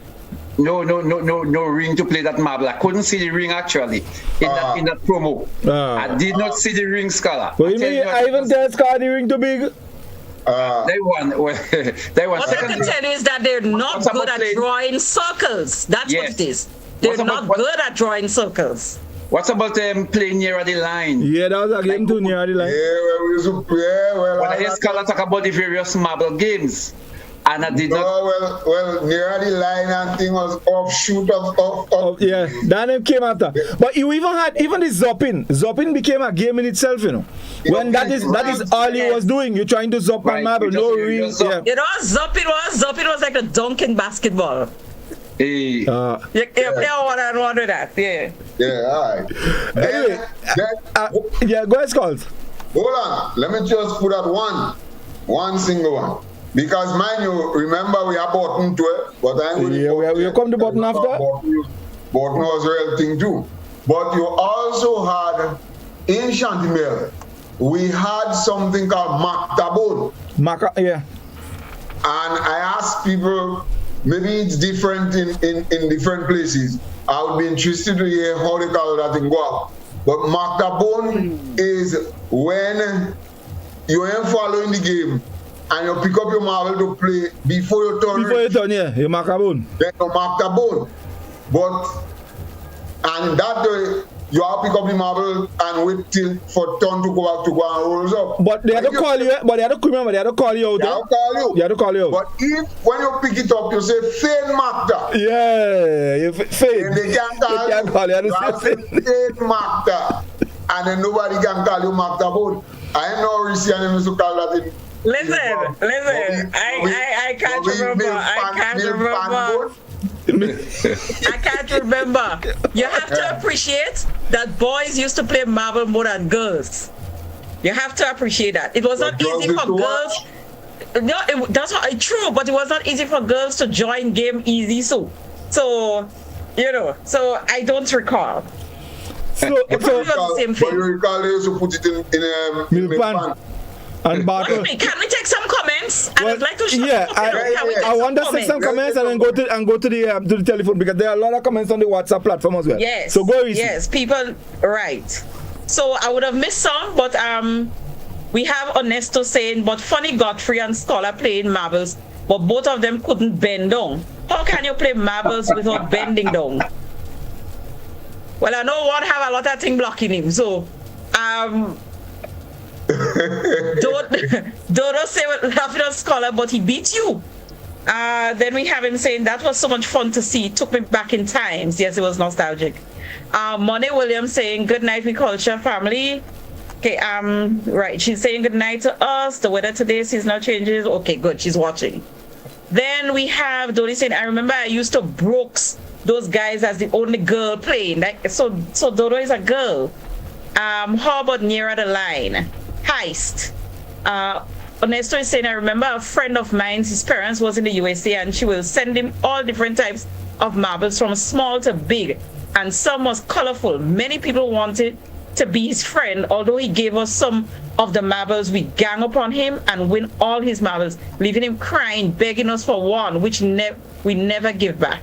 No ring to play that marble. I couldn't see the ring actually in that promo. I did not see the ring, Scala. What do you mean? I even tell Scala the ring too big. They won. What I can tell you is that they're not good at drawing circles. That's what it is. They're not good at drawing circles. What about playing near the line? Yeah, that was a game too near the line. Yeah, well, we used to play. Well, I hear Scala talk about the various marble games. And I did not. Well, near the line and thing was offshoot of. Yeah, that name came after. But you even had the Zopping. Zopping became a game in itself, you know. When that is all you was doing. You're trying to zop on marble, no ring. Yeah. You know what Zopping was like a dunk in basketball. Hey. Yeah, one with that. Yeah. Yeah, all right. Anyway, yeah, go ahead, Skulls. Hold on. Let me just put out one single one. Because mind you, remember we are button to it, but we come to button after. Button was a real thing too. But you also had in Chantimel, we had something called Mactabon. Yeah. And I asked people, maybe it's different in different places. I would be interested to hear how they call that in Guam. But Mactabon is when you ain't following the game. And you pick up your marble to play before you turn. Before you turn, yeah, you mark a bone. Then you mark the bone. And that way, you have to pick up the marble and wait till for turn to go back to go and rolls up. But they had to call you, but they had to remember, they had to call you out. They had to call you. But if, when you pick it up, you say, fail marked. Yeah, you fail. And they can't call you. You have to say, fail marked. And then nobody can call you marked bone. I know Reece Sam used to call that in. Listen. I can't remember. I can't remember. You have to appreciate that boys used to play marble more than girls. You have to appreciate that. It was not easy for girls. No, that's true, but it was not easy for girls to join game easy. So you know. So I don't recall. It was the same thing. But you recall they used to put it in milk pan. And can we take some comments? I would like to show I want to take some comments and then go to the telephone because there are a lot of comments on the WhatsApp platform as well. Yes. So go easy. Yes, people right. So I would have missed some, but we have Ernesto saying, but funny Godfrey and Scholar playing marbles, but both of them couldn't bend down. How can you play marbles without bending down? Well, I know one have a lot of things blocking him, so don't say what laughing at Scholar, but he beat you. Then we have him saying that was so much fun to see. It took me back in times. Yes, it was nostalgic. Money Williams saying good night, we culture family. Okay, right. She's saying good night to us. The weather today seasonal changes. Okay, good. She's watching. Then we have Dolly saying, I remember I used to brooks those guys as the only girl playing. So Dodo is a girl. How about nearer the line? Heist. Ernesto is saying, I remember a friend of mine, his parents was in the USA, and she will send him all different types of marbles from small to big, and some was colorful. Many people wanted to be his friend. Although he gave us some of the marbles, we gang upon him and win all his marbles, leaving him crying, begging us for one, which we never give back.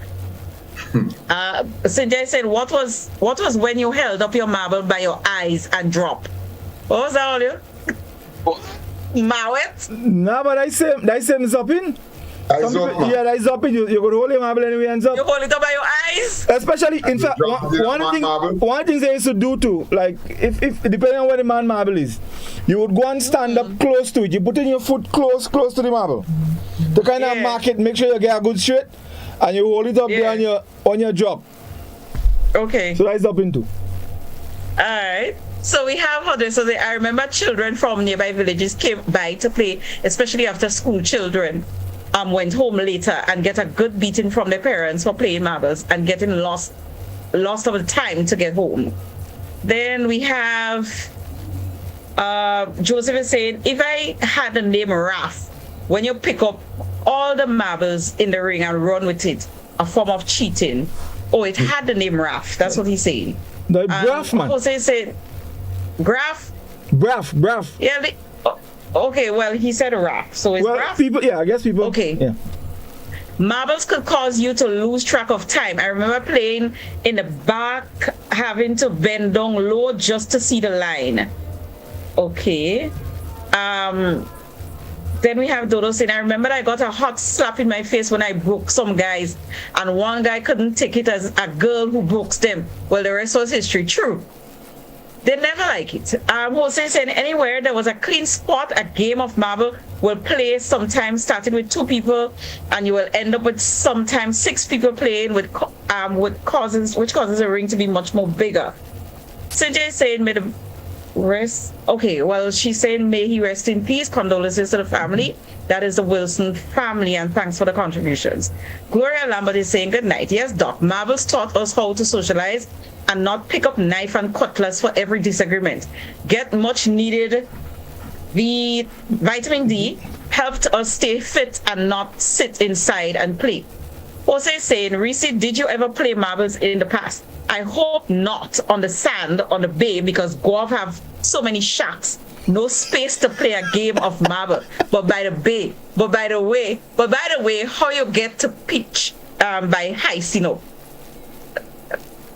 Cynthia said, what was when you held up your marble by your eyes and drop? What was that, all you? Mawet? No, but I say it's up in. Yeah, that is up in. You could hold your marble anyway and up. You hold it up by your eyes? Especially, in fact, one thing they used to do too, like, if depending on where the man marble is, you would go and stand up close to it. You put in your foot close to the marble. To kind of mark it, make sure you get a good straight, and you hold it up there on your drop. Okay. So that is up into. Alright. So we have Odessa. I remember children from nearby villages came by to play, especially after school children went home later and get a good beating from their parents for playing marbles and getting lost of the time to get home. Then we have Joseph is saying, if I had the name Raf, when you pick up all the marbles in the ring and run with it, a form of cheating. Oh, it had the name Raf. That's what he's saying. The Graf, man. Jose said, Graf? Braf. Yeah. Okay, well, he said Raf. So it's Graf? People, I guess people. Okay. Yeah. Marbles could cause you to lose track of time. I remember playing in the back, having to bend down low just to see the line. Okay. Then we have Dodo saying, I remember I got a hot slap in my face when I broke some guys, and one guy couldn't take it as a girl who broke them. Well, the rest was history. True. They never like it. Jose saying, anywhere there was a clean spot, a game of marble will play, sometimes starting with 2 people, and you will end up with sometimes 6 people playing, which causes the ring to be much more bigger. Cynthia is saying, may the rest. Okay, well, she's saying, may he rest in peace. Condolences to the family. That is the Wilson family, and thanks for the contributions. Gloria Lambert is saying, good night. Yes, Doc, marbles taught us how to socialize and not pick up knife and cutlass for every disagreement. Get much needed. The vitamin D helped us stay fit and not sit inside and play. Jose is saying, Reece, did you ever play marbles in the past? I hope not on the sand on the bay, because Guav have so many shacks, no space to play a game of marble. But by the way, how you get to pitch by heist, you know.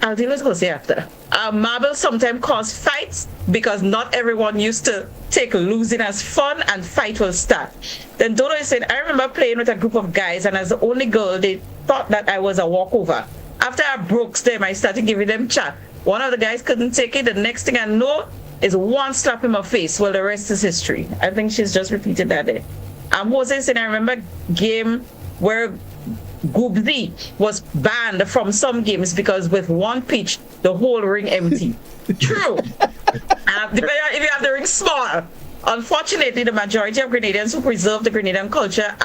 I'll deal with Jose after. Marbles sometimes cause fights because not everyone used to take losing as fun, and fight will start. Then Dodo is saying, I remember playing with a group of guys, and as the only girl, they thought that I was a walkover. After I broke them, I started giving them chat. One of the guys couldn't take it. The next thing I know is one slap in my face. Well, the rest is history. I think she's just repeated that there. Jose said, I remember game where Goobzy was banned from some games because with one pitch, the whole ring empty. True. If you have the ring small. Unfortunately, the majority of Grenadians who preserve the Grenadian culture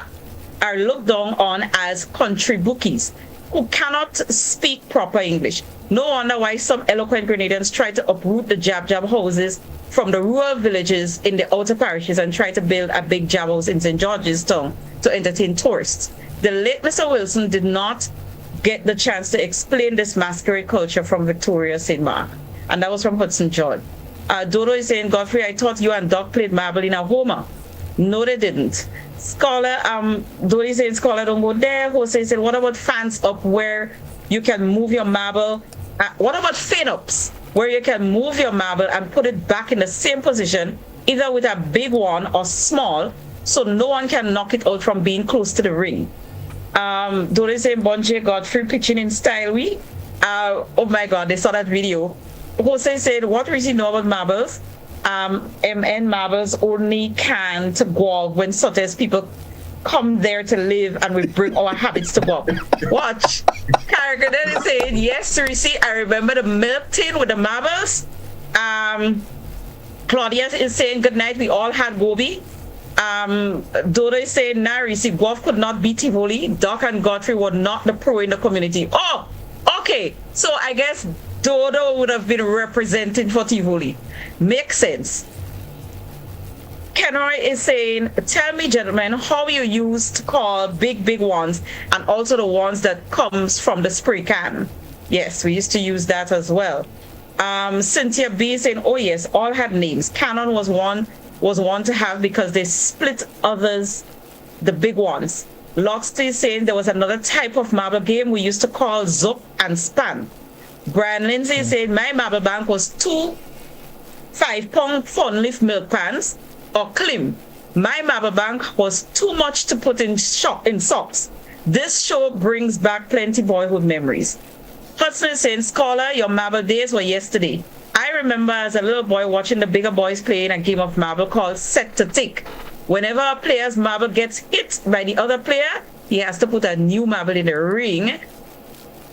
are looked down on as country bookies who cannot speak proper English. No wonder why some eloquent Grenadians try to uproot the jab-jab houses from the rural villages in the outer parishes and try to build a big jab house in St. George's Town to entertain tourists. The late Mr. Wilson did not get the chance to explain this masquerade culture from Victoria St. Mark. And that was from Hudson John. Dodo is saying, Godfrey, I thought you and Doc played marble in a Homer. No, they didn't. Scholar, Dodo is saying, Scholar, don't go there. Jose said, what about fans up where you can move your marble? What about fin ups where you can move your marble and put it back in the same position, either with a big one or small, so no one can knock it out from being close to the ring? Dodo is saying, Bonje Godfrey pitching in style. oh my God, they saw that video. Jose said, what Reece know about marbles? MN marbles only can to go out when certain people come there to live and we bring our habits to go. Watch. Character then is saying, yes, Reece, I remember the milk tin with the marbles. Claudia is saying, good night, we all had gobi. Dodo is saying, nah, Reece, golf could not beat Tivoli. Doc and Godfrey were not the pro in the community. Oh, okay. So I guess Dodo would have been representing for Tivoli. Makes sense. Kenroy is saying, tell me, gentlemen, how you used to call big ones and also the ones that comes from the spray can. Yes, we used to use that as well. Cynthia B is saying, oh yes, all had names. Cannon was one to have because they split others, the big ones. Loxley is saying there was another type of marble game we used to call Zup and Span. Brian Lindsay is saying my marble bank was 2 5-pound fun leaf milk pans or Klim. My marble bank was too much to put in socks. This show brings back plenty boyhood memories. Hudson is saying, Scholar, your marble days were yesterday. I remember as a little boy watching the bigger boys playing a game of marble called Set to Tick. Whenever a player's marble gets hit by the other player, he has to put a new marble in the ring.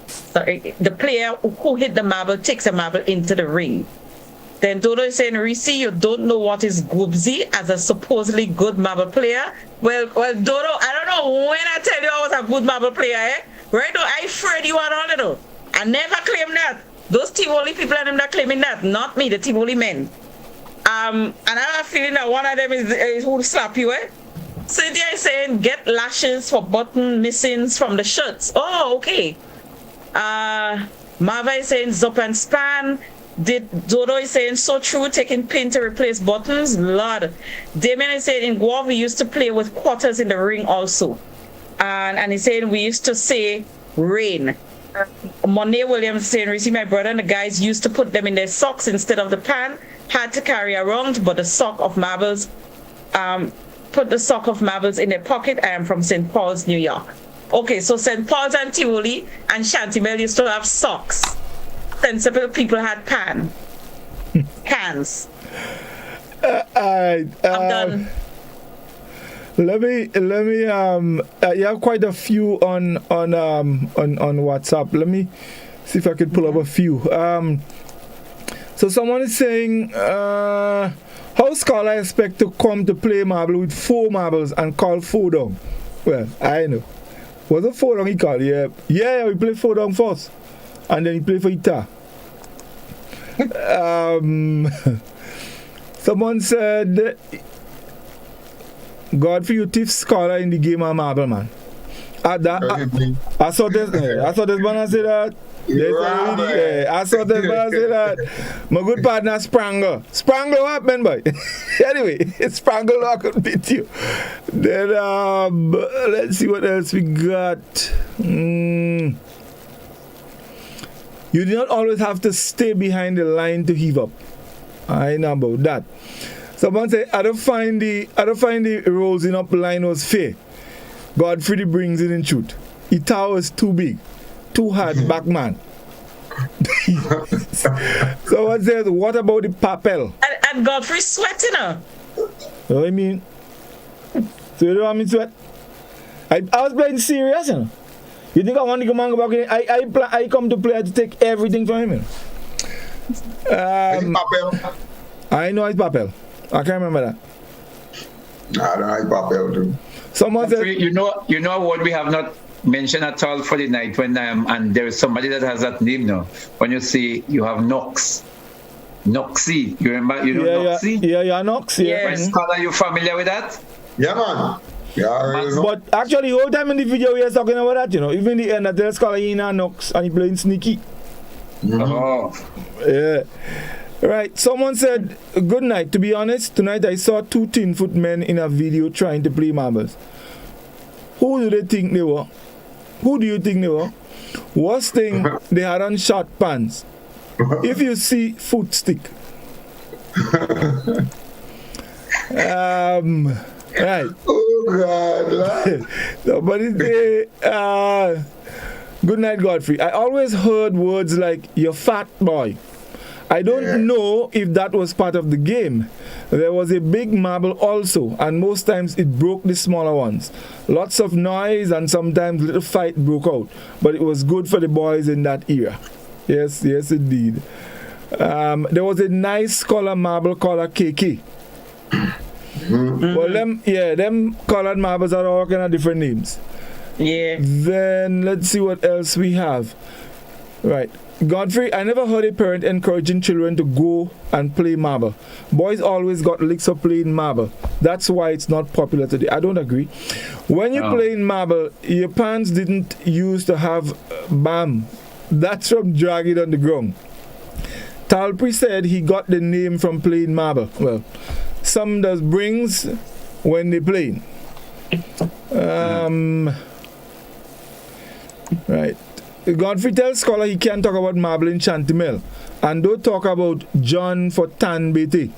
Sorry, the player who hit the marble takes a marble into the ring. Then Dodo is saying, Reece, you don't know what is Gubzi as a supposedly good marble player. Well, Dodo, I don't know when I tell you I was a good marble player, eh? Right now, I afraid you are all little. I never claim that. Those Tivoli people are them that claiming that, not me, the Tivoli men. And I have a feeling that one of them is who will slap you, eh? Cynthia is saying, get lashes for button missings from the shirts. Oh, okay. Marva is saying, Zup and Span. Dodo is saying, so true, taking pin to replace buttons. Lord. Damien is saying, in Guam, we used to play with quarters in the ring also. And he's saying, we used to say, rain. Monet Williams is saying, Reece, my brother and the guys used to put them in their socks instead of the pan. Had to carry around, but the sock of marbles, put the sock of marbles in their pocket. I am from St. Paul's, New York. Okay, so St. Paul's and Tivoli and Shantimel used to have socks. Sensible people had cans. I'm done. Let me. You have quite a few on WhatsApp. Let me see if I can pull up a few. So someone is saying, how Scholar expect to come to play marble with 4 marbles and call 4 down? Well, I know. Was it 4 down he called? Yeah, we play 4 down first. And then he play for guitar. Someone said, Godfrey, you thief Scholar in the game of marble, man. I saw this man say that. I saw this man say that. My good partner Sprangle. Sprangle what, man, boy? Anyway, Sprangle I could beat you. Then let's see what else we got. You do not always have to stay behind the line to heave up. I know about that. Someone say, I don't find the rolling up line was fair. Godfrey brings it in truth. The tower is too big, too hard back man. Someone says, what about the papel? And Godfrey sweating her. What do you mean? So you don't want me to sweat? I was playing serious, you know. You think I want to come on back in? I come to play to take everything from him. I know it's papel. I can't remember that. I don't like papel too. Someone said, you know what we have not mentioned at all for the night when and there is somebody that has that name now. When you see you have Knox. Noxy. You remember Noxy? Yeah, Knox. Yeah. Yes. Are you familiar with that? Yeah, man. Yeah, but actually, the whole time in the video we are talking about that, you know. Even the end, there's Scholar in and Knox and he playing sneaky. Oh. Yeah. Right. Someone said, good night. To be honest, tonight I saw 2 10-foot men in a video trying to play marbles. Who do they think they were? Who do you think they were? Worst thing, they had on short pants. If you see foot stick. Right. Oh God. Somebody say, Good night, Godfrey. I always heard words like, "you fat boy." I don't know if that was part of the game. There was a big marble also, and most times it broke the smaller ones. Lots of noise and sometimes little fight broke out, but it was good for the boys in that era. Yes, indeed. There was a nice scholar marble called KK. Well, them colored marbles are all kind of different names. Yeah. Then let's see what else we have. Right. Godfrey, I never heard a parent encouraging children to go and play marble. Boys always got licks of playing marble. That's why it's not popular today. I don't agree. When you're playing marble, your parents didn't used to have BAM. That's from dragging on the ground. Talpri said he got the name from playing marble. Well, some does brings when they play. Right. Godfrey tells Scholar he can't talk about marble in Chantimel. And don't talk about John for Tan BT.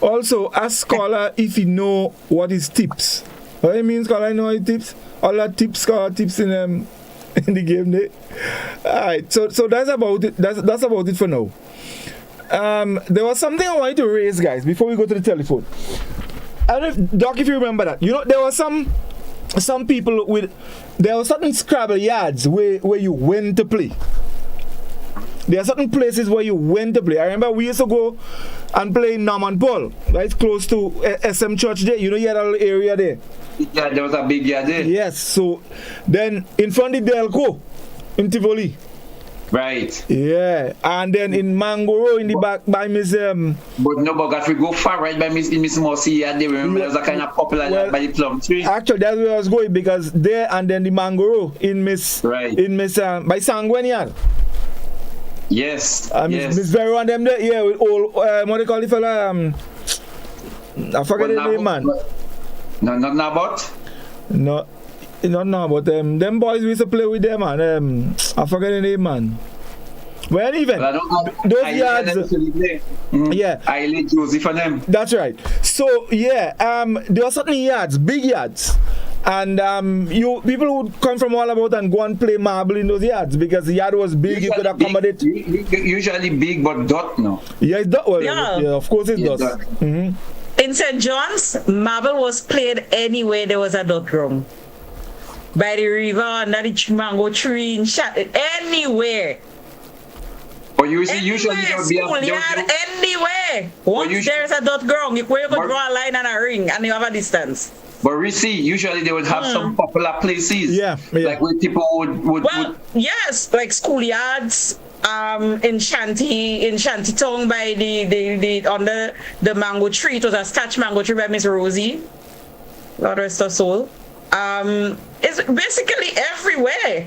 Also, ask Scholar if he know what is tips. What do you mean, Scholar? I know what tips? All that tips, Scholar tips in the game day. Alright, so that's about it. That's about it for now. There was something I wanted to raise, guys, before we go to the telephone. I don't know, Doc, if you remember that. You know, there were some people with, there were certain Scrabble yards where you went to play. There are certain places where you went to play. I remember we used to go and play in Norman Paul, right close to SM Church there. You know, you had a little area there. Yeah, there was a big yard there. Yes, so then in front of Delco, in Tivoli. Right. Yeah, and then in Mangoro in the back by Miss But no, but Godfrey go far right by Miss Mossy. Yeah, they remember there was a kind of popular by the plum tree. Actually, that's where I was going, because there and then the Mangoro in Miss by Sangwen yard. Yes. Miss Vero and them there, yeah, with all what they call the fella I forget the name, man. No, not Nabot? No. Not but them boys we used to play with them, man. I forget the name, man. Well, even those yards, yeah, I let Josie for them. That's right. So yeah, there are certain yards, big yards, and people would come from all about and go and play marble in those yards because the yard was big. Usually you could accommodate. Usually big, but dot no. Yeah, it's dot. Well, yeah, of course it does. Mm-hmm. In St. John's, marble was played anywhere there was a dot room. By the river, under the mango tree, anywhere. But usually there would be anywhere. Once there's a dot ground, you could draw a line and a ring, and you have a distance. But Reece, usually they would have some popular places. Yeah. Like where people would. Yes, like schoolyards. In Shantytown by the under the mango tree. It was a statue mango tree by Miss Rosie. Lord rest her soul. It's basically everywhere.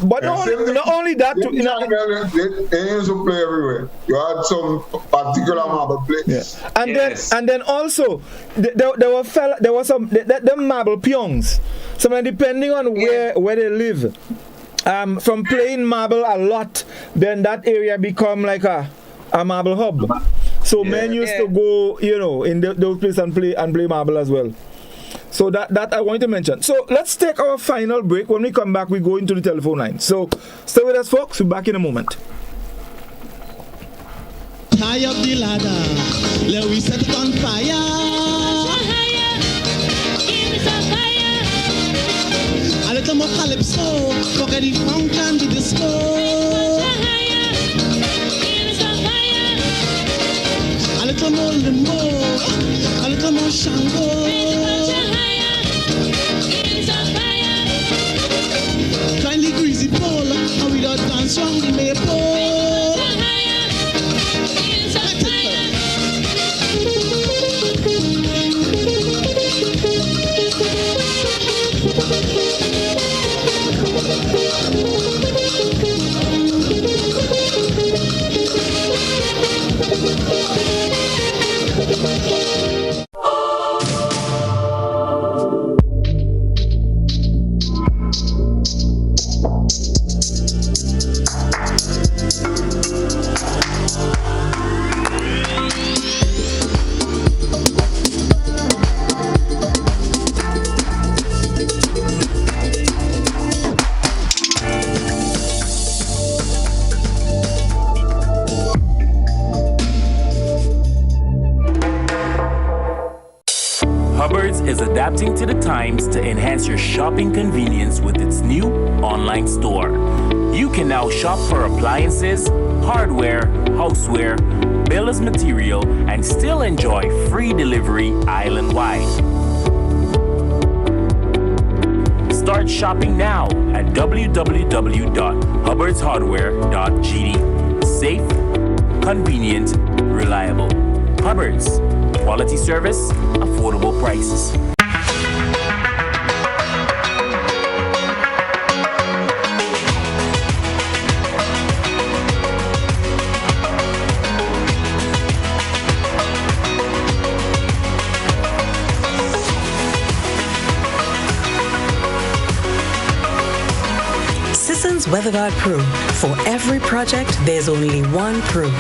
But not only that, they used to play everywhere. You had some particular marble play. Yeah. And then also there were some them marble pyongs. So depending on where they live, from playing marble a lot, then that area become like a marble hub. So men used to go, in those places and play marble as well. So that I want to mention. So let's take our final break. When we come back, we go into the telephone line. So stay with us, folks. We'll be back in a moment. High up the ladder, let we set it on fire. A little more calypso, forget the funk and the disco. A little more limbo, a little more shango. Kindly greasy pole, and we don't dance round the maple. adapting to the times to enhance your shopping convenience with its new online store. You can now shop for appliances, hardware, houseware, builder's material, and still enjoy free delivery island-wide. Start shopping now at www.hubbardshardware.gd. Safe, convenient, reliable. Hubbard's. Quality service, affordable prices. Sisson's WeatherGuard Pro. For every project, there's only one Pro.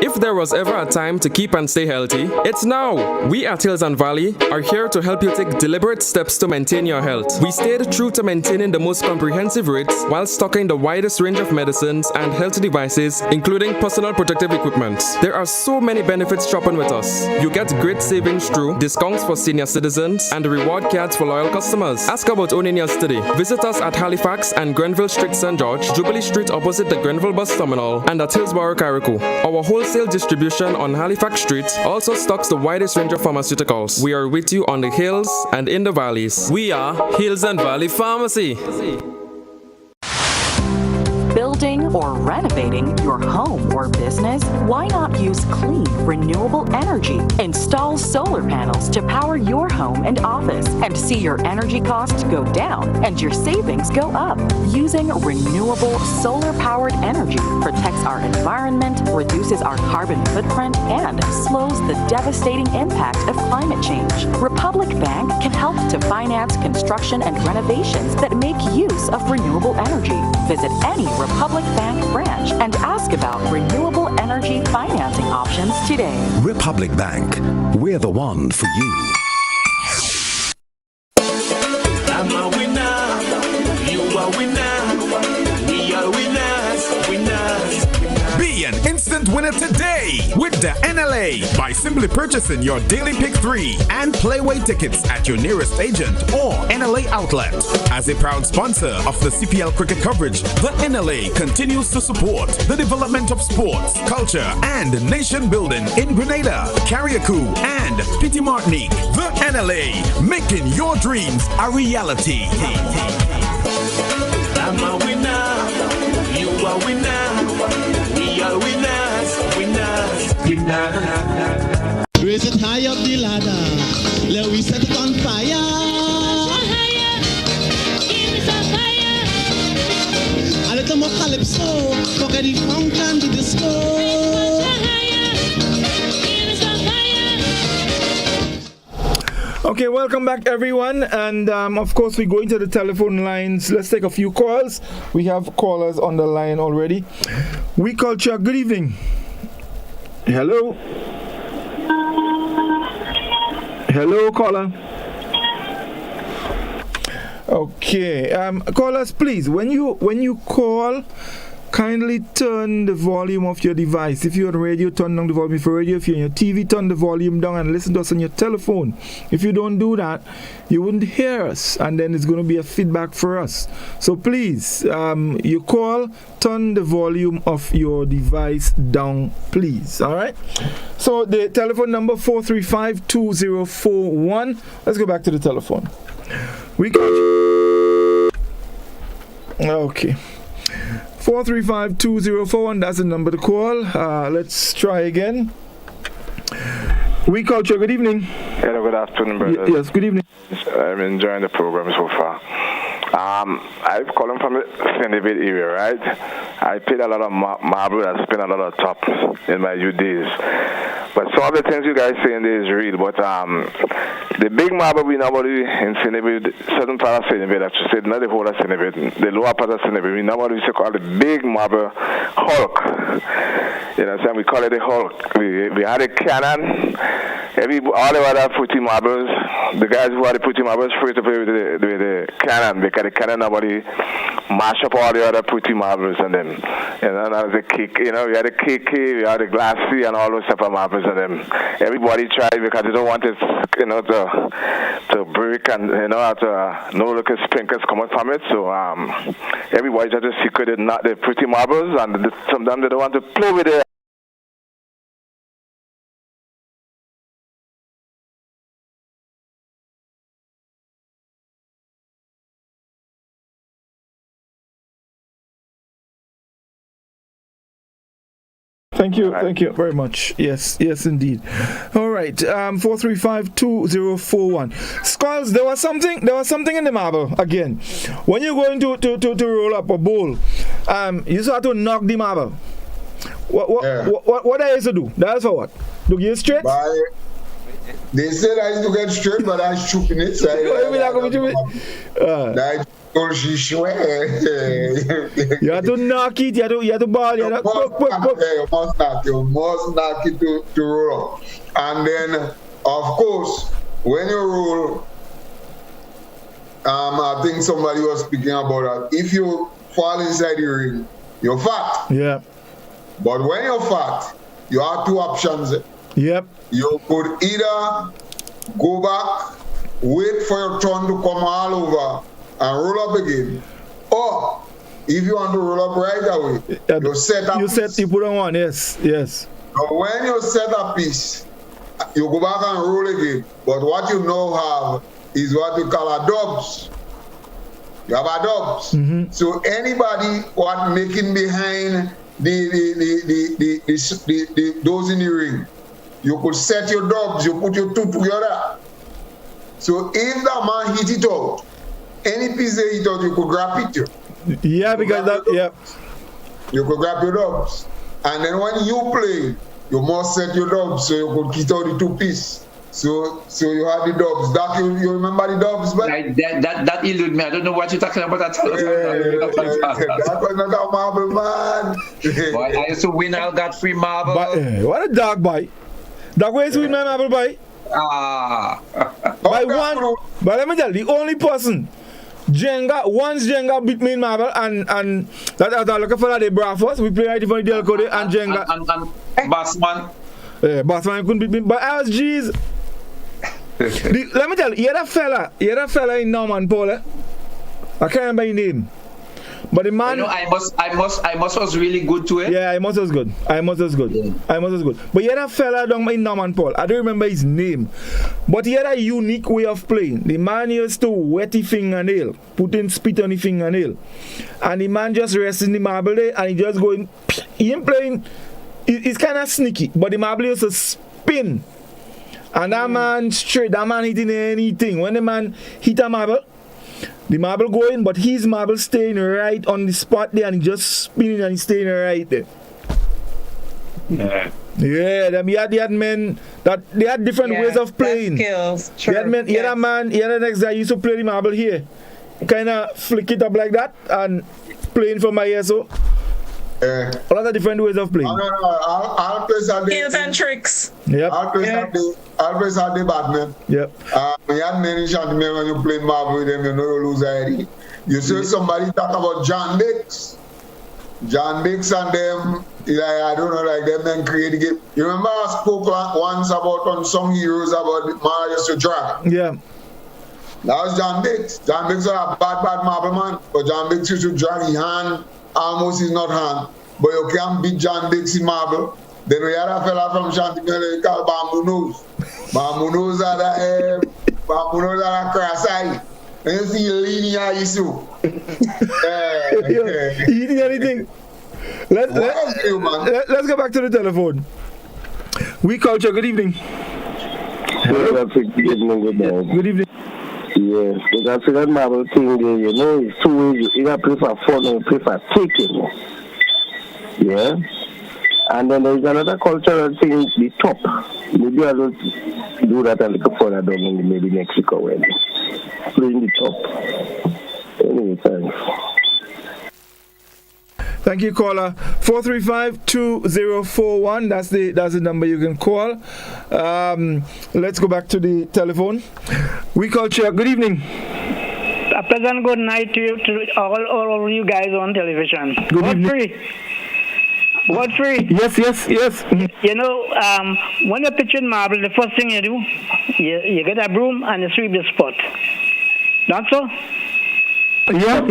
If there was ever a time to keep and stay healthy, it's now. We at Hills and Valley are here to help you take deliberate steps to maintain your health. We stayed true to maintaining the most comprehensive rates while stocking the widest range of medicines and health devices, including personal protective equipment. There are so many benefits shopping with us. You get great savings through discounts for senior citizens and reward cards for loyal customers. Ask about owning yours today. Visit us at Halifax and Grenville Street, St. George, Jubilee Street opposite the Grenville Bus Terminal, and at Hillsborough, Carrico. Our wholesale distribution on Halifax Street also stocks the widest range of pharmaceuticals. We are with you on the hills and in the valleys. We are Hills and Valley Pharmacy. Building or renovating your home or business? Why not use clean, renewable energy? Install solar panels to power your home and office and see your energy costs go down and your savings go up. Using renewable solar-powered energy protects our environment, reduces our carbon footprint, and slows the devastating impact of climate change. Republic Bank can help to finance construction and renovations that make use of renewable energy. Visit any Republic Bank branch and ask about renewable energy financing options today. Republic Bank, we're the one for you. I'm a winner, you are winner, we are winners, winners. Be an instant winner today with the NLA by simply purchasing your Daily Pick 3 and Playway tickets at your nearest agent or NLA outlet. As a proud sponsor of the CPL cricket coverage, the NLA continues to support the development of sports, culture, and nation building in Grenada, Carriacou, and Petit Martinique. The NLA, making your dreams a reality. I'm a winner, you are winner, we are winners, winners, winners. Raise it high up the ladder, let we set it on fire. A little more calypso, forget the funk and the disco. Okay, welcome back everyone, and of course we're going to the telephone lines. Let's take a few calls. We have callers on the line already. We Culture, good evening. Hello. Hello, caller. Okay, callers, please, when you call, kindly turn the volume of your device. If you're on radio, turn down the volume for radio. If you're on your TV, turn the volume down and listen to us on your telephone. If you don't do that, you wouldn't hear us, and then it's going to be a feedback for us. So please, you call, turn the volume of your device down, please. All right? So the telephone number 435-2041. Let's go back to the telephone. We got you. Okay. 435-2041, that's the number to call. Let's try again. We Culture, good evening. Hello, good afternoon, brother. Yes, good evening. I'm enjoying the program so far. I'm calling from the Sandyville area, right? I played a lot of marble. I spent a lot of top in my youth days. But some of the things you guys saying there is real. But the big marble we normally in Sandyville, certain part of Sandyville, I should say, not the whole of Sandyville, the lower part of Sandyville, we normally used to call the big marble Hulk. You know what I'm saying? We call it the Hulk. We had a cannon. all the other putty marbles, the guys who are the putty marbles free to play with the cannon, because the cannon nobody mash up all the other putty marbles and them. And then the kick, we had the kicky, we had the glassy and all those type of marbles and them. Everybody tried because they don't want it, to break and no little sprinkles coming from it. So everybody just secreted not the pretty marbles, and sometimes they don't want to play with it. Thank you very much. Yes, indeed. All right, 435-2041. Skulls, there was something in the marble again. When you're going to roll up a bowl, you start to knock the marble. What I used to do? That's for what? To get straight? They said I used to get straight, but I shook in it. You have to knock it, you have to ball, you must knock it to roll up. And then, of course, when you roll, I think somebody was speaking about that. If you fall inside the ring, you're fat. Yeah. But when you're fat, you have two options. Yep. You could either go back, wait for your turn to come all over, and roll up again. Or if you want to roll up right away, you set up. You put on one, yes. Now when you set a piece, you go back and roll again. But what you now have is what we call a dubs. You have a dubs. Mm-hmm. So anybody what making behind those in the ring, you could set your dubs, you put your two together. So if the man hit it out, any piece they hit out, you could grab it. Yeah, because you could grab your dubs. And then when you play, you must set your dubs so you could hit out the two piece. So you have the dubs. That you remember the dubs, but that eluded me. I don't know what you're talking about. That was not a marble, man. Boy, I used to win all Godfrey marble. What a dog boy. That way to win my marble boy. By one. But let me tell you, the only person once Jenga beat me in marble and that I was looking for the Bradfords. We play right in front of the Delcode and Jenga. And Bassman. Yeah, Bassman couldn't beat me. But I was G's. Let me tell you, that fella in Norman Paul. I can't remember his name. But the man, I must was really good to it. Yeah, I must was good. But he had a fella down in Norman Paul. I don't remember his name. But he had a unique way of playing. The man used to wet his fingernail, putting spit on his fingernail. And the man just resting the marble there and he just going, he ain't playing, it's kind of sneaky, but the marble used to spin. And that man hitting anything. When the man hit a marble, the marble going, but his marble staying right on the spot there and just spinning and staying right there. Yeah, they had men that they had different ways of playing. Skills, he had the next guy used to play the marble here. Kind of flick it up like that and playing from my ear so. A lot of different ways of playing. I'll play Saturday. Skills and tricks. Yep. I'll play Saturday Batman. Yep. You had many gentlemen when you play marble with them, you know you lose already. You see somebody talk about John Dix. John Dix and them, I don't know, like them then create the game. You remember I spoke once about Unsung Heroes about Marius to drag? Yeah. That was John Dix. John Dix was a bad marble man, but John Dix used to drag his hand. Almost is not hand, but you can't beat John Dix in marble. Then we had a fella from Chantimele called Bamboo Nose. Bamboo Nose had a cross eye. And you see leaning eye issue. Eating anything. Let's go back to the telephone. We culture. Good evening. Good evening. Yes, because that marble thing there, you know, it's two ways. You either prefer fun or prefer taking. Yeah? And then there's another cultural thing, the top. Maybe I will do that a little further down in maybe Mexico when playing the top. Anyway, thanks. Thank you, caller. 435-2041. That's the number you can call. Let's go back to the telephone. We call Chair. Good evening. A pleasant good night to you, to all of you guys on television. Good evening. Godfrey. Yes. You know, when you're pitching marble, the first thing you do, you get a broom and you sweep the spot. Not so? Yeah,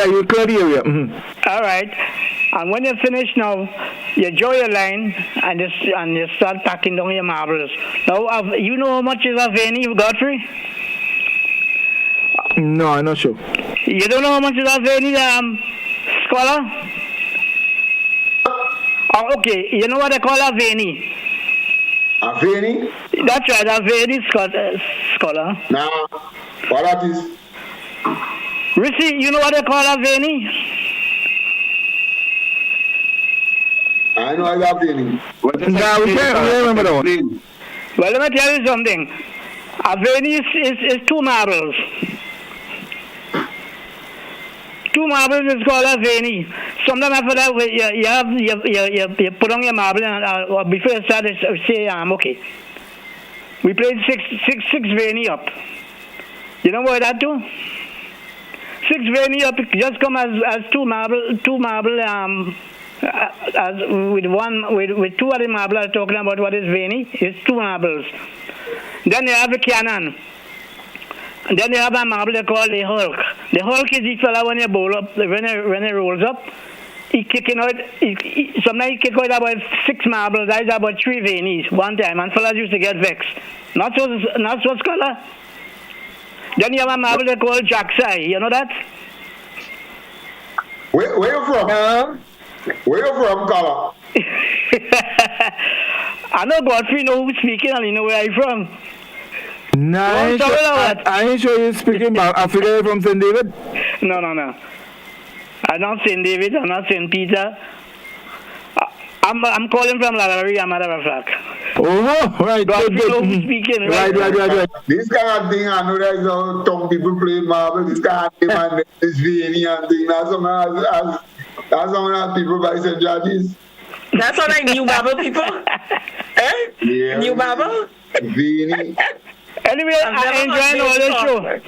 you clear the area. Mm-hmm. All right. And when you finish now, you draw your line and you start packing down your marbles. Now, you know how much is a veiny, Godfrey? No, I'm not sure. You don't know how much is a veiny, scholar? Oh, okay. You know what they call a veiny? A veiny? That's right, a veiny, scholar. Nah, what that is? Reece, you know what they call a veiny? I know I got veiny. We can't remember that one. Well, let me tell you something. A veiny is two marbles. Two marbles is called a veiny. Sometimes after that, you put on your marble and before you start, say, okay. We played six veiny up. You know what that do? 6 veiny up just come as two marble as with two of the marble I'm talking about what is veiny. It's 2 marbles. Then you have a cannon. And then you have a marble they call the Hulk. The Hulk is the fella when you bowl up, when he rolls up, he kicking out. Sometimes he kick out about 6 marbles. That is about 3 veinies one time, and fellas used to get vexed. Not so scholar. Then you have a marble they call Jacksai. You know that? Where you from? Where you from, caller? I know Godfrey know who's speaking and you know where I'm from. No, I ain't sure you're speaking about Africa from St. David. No. I'm not St. David. I'm not St. Peter. I'm calling from Lalaria, matter of fact. Oh, right. Good. Speaking. Right. This kind of thing, I know that some people play marble. This kind of thing, and this veiny and thing. That's some of people by St. George's. That's all like new marble people? Yeah. New marble? Veiny. Anyway, I'm enjoying all this show.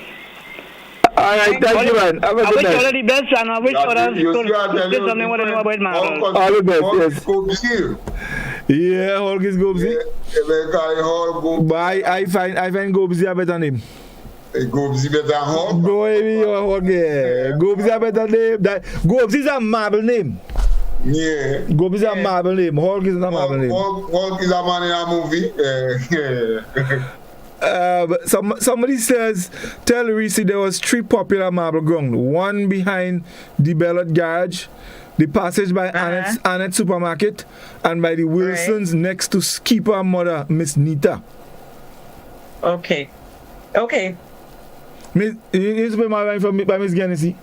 All right, thank you, man. Have a good night. I wish all the best, and I wish others could say something what they know about marbles. All the best, yes. Yeah, Hulk is Gobsy. But I find Gobsy a better name. Gobsy better than Hulk? Boy, Hulk, yeah. Gobsy a better name. Gobsy is a marble name. Yeah. Gobsy is a marble name. Hulk is not a marble name. Hulk is a man in a movie. But somebody says, tell Reece there was 3 popular marble ground. One behind the Bellot Garage, the passage by Annette Supermarket, and by the Wilsons next to Skipper mother, Miss Nita. Okay. Miss, you used to play marble by Miss Genesee?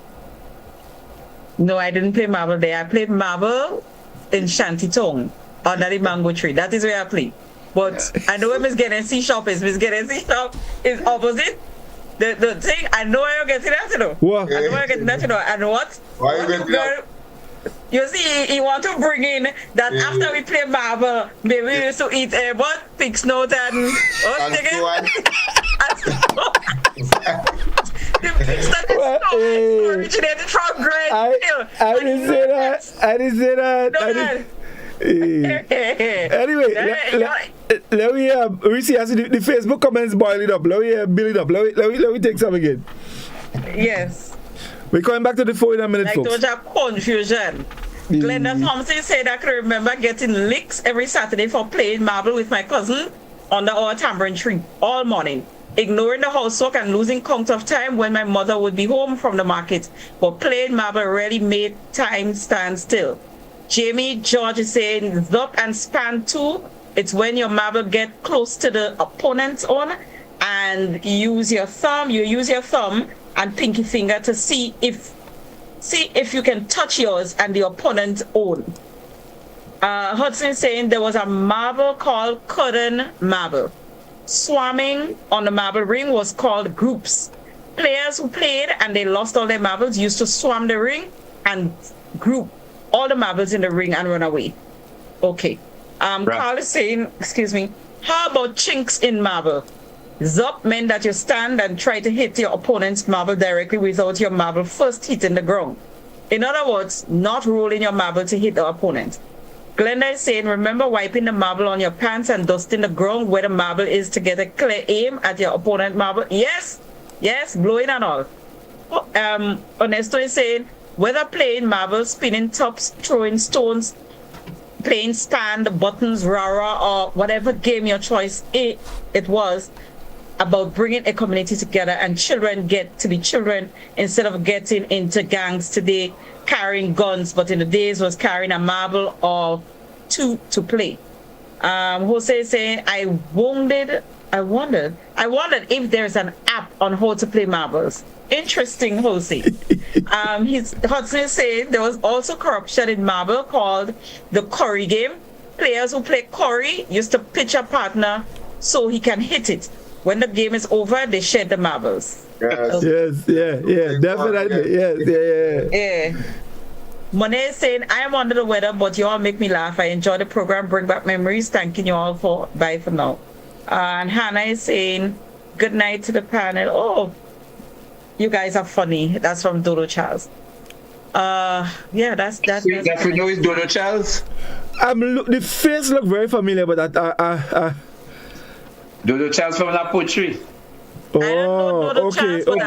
No, I didn't play marble there. I played marble in Shantytown under the mango tree. That is where I played. But I know where Miss Genesee shop is. Miss Genesee shop is opposite. The thing, I know where you're getting that, you know. What? I know where you're getting that, you know. And what? Why you getting that? You see, he want to bring in that after we play marble, maybe we used to eat pig snout and the pig snout originated from Great. I didn't say that. Anyway, let me Reece, I see the Facebook comments boiling up. Let me build it up. Let me take some again. Yes. We're coming back to the 4 in a minute, like folks. Like there was a confusion. Glenda Thompson said I can remember getting licks every Saturday for playing marble with my cousin under our tambourine tree all morning, ignoring the housework and losing count of time when my mother would be home from the market. But playing marble really made time stand still. Jamie George is saying zup and span too. It's when your marble get close to the opponent's own and you use your thumb and pinky finger to see if you can touch yours and the opponent's own. Hudson is saying there was a marble called Cudden Marble. Swarming on the marble ring was called groups. Players who played and they lost all their marbles used to swarm the ring and group all the marbles in the ring and run away. Okay. Carl is saying, excuse me, how about chinks in marble? Zup meant that you stand and try to hit your opponent's marble directly without your marble first hitting the ground. In other words, not rolling your marble to hit the opponent. Glenda is saying, remember wiping the marble on your pants and dusting the ground where the marble is to get a clear aim at your opponent marble. Yes, blowing and all. Ernesto is saying, whether playing marbles, spinning tops, throwing stones, playing stand, buttons, rara, or whatever game your choice it was, about bringing a community together and children get to be children instead of getting into gangs today, carrying guns, but in the days was carrying a marble or two to play. Jose is saying, I wondered if there's an app on how to play marbles. Interesting, Jose. Hudson is saying there was also corruption in marble called the curry game. Players who play curry used to pitch a partner so he can hit it. When the game is over, they shed the marbles. Yes, definitely. Yeah. Monet is saying, I am under the weather, but you all make me laugh. I enjoy the program, bring back memories. Thanking you all for bye for now. And Hannah is saying, good night to the panel. Oh, you guys are funny. That's from Dodo Charles. That's Godfrey know is Dodo Charles? The face look very familiar, but Dodo Charles from La Poetry. I don't know Dodo Charles, but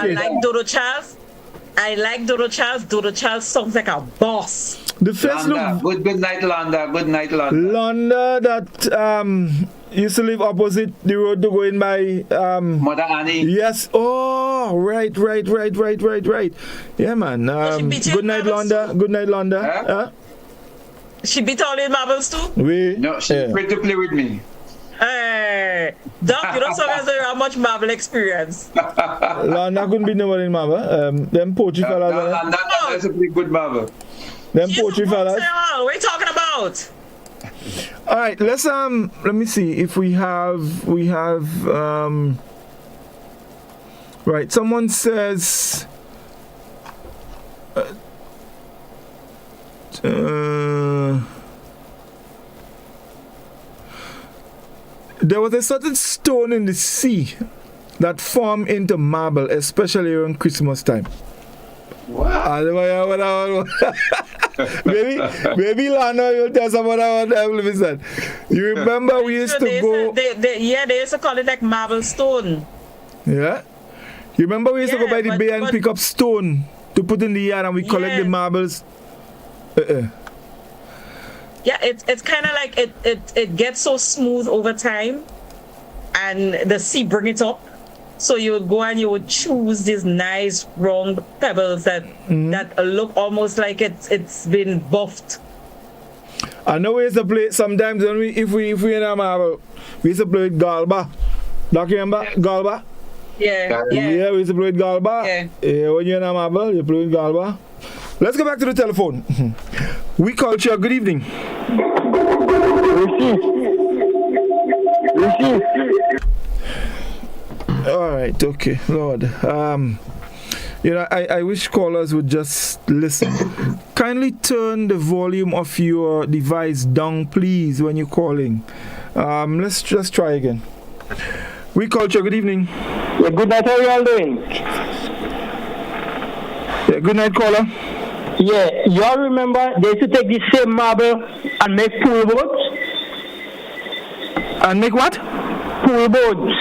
I like Dodo Charles. Dodo Charles sounds like a boss. The face look good night, Londa. Good night, Londa. Londa that used to live opposite the road to go in by Mother Annie. Yes. Oh, right. Yeah, man. Good night, Londa. Good night, Londa. Huh? She beat all the marbles too? No, she's afraid to play with me. Hey, Doc, you don't sound as though you have much marble experience. Londa couldn't be nobody in marble. Them poetry fellas. Londa is a pretty good marble. Them poetry fellas. What are you talking about? All right, let's let me see if we have right. Someone says there was a certain stone in the sea that formed into marble, especially around Christmas time. Wow. Maybe Lana will tell someone about that. You remember we used to go... They used to call it like marble stone. Yeah? You remember we used to go by the bay and pick up stone to put in the yard and we collect the marbles? Yeah, it's kind of like it gets so smooth over time and the sea bring it up. So you would go and you would choose these nice round pebbles that look almost like it's been buffed. I know we used to play sometimes when if we in a marble, we used to play with Galba. Do you remember Galba? Yeah, we used to play with Galba. Yeah. When you're in a marble, you play with Galba. Let's go back to the telephone. We culture. Good evening. All right, okay, Lord. I wish callers would just listen. Kindly turn the volume of your device down, please, when you're calling. Let's just try again. We culture. Good evening. Yeah, good night. How are you all doing? Yeah, good night, caller. Yeah, you all remember they used to take the same marble and make pool boats? And make what? Pool boats.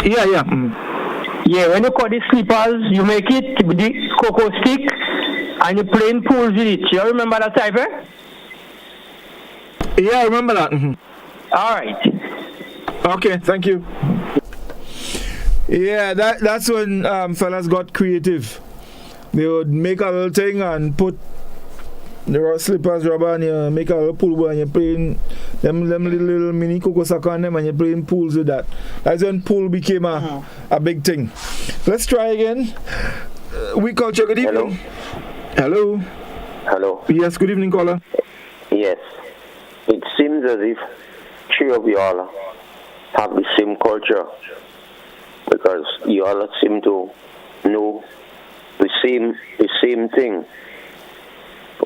Yeah. Yeah, when you cut the sleepers, you make it with the cocoa stick and you play in pools with it. You all remember that type, eh? Yeah, I remember that. All right. Okay, thank you. Yeah, that's when fellas got creative. They would make a little thing and put the slippers rubber and you make a little pool ball and you're playing them little mini cocoa sucker on them and you're playing pools with that. That's when pool became a big thing. Let's try again. We culture. Good evening. Hello. Yes, good evening, caller. Yes. It seems as if three of you all have the same culture because you all seem to know the same thing.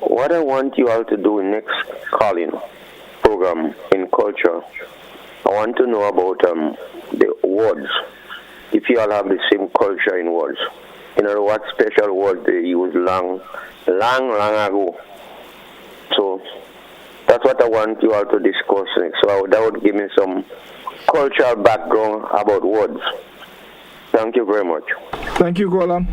what I want you all to do next calling program in culture, I want to know about the words. If you all have the same culture in words. You know what special words they use long ago. So that's what I want you all to discuss next. So that would give me some cultural background about words. Thank you very much. Thank you, Golam.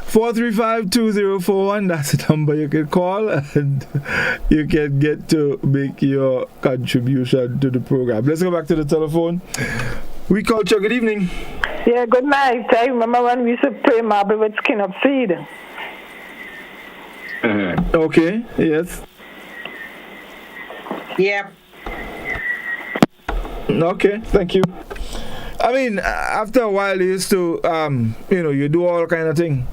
435-2041, that's the number you can call, and you can get to make your contribution to the program. Let's go back to the telephone. We culture, good evening. Yeah, good night. I remember when we used to play marble with skin of seed. Okay, yes. Yep. Okay, thank you. I mean, after a while, you used to, you do all kind of thing.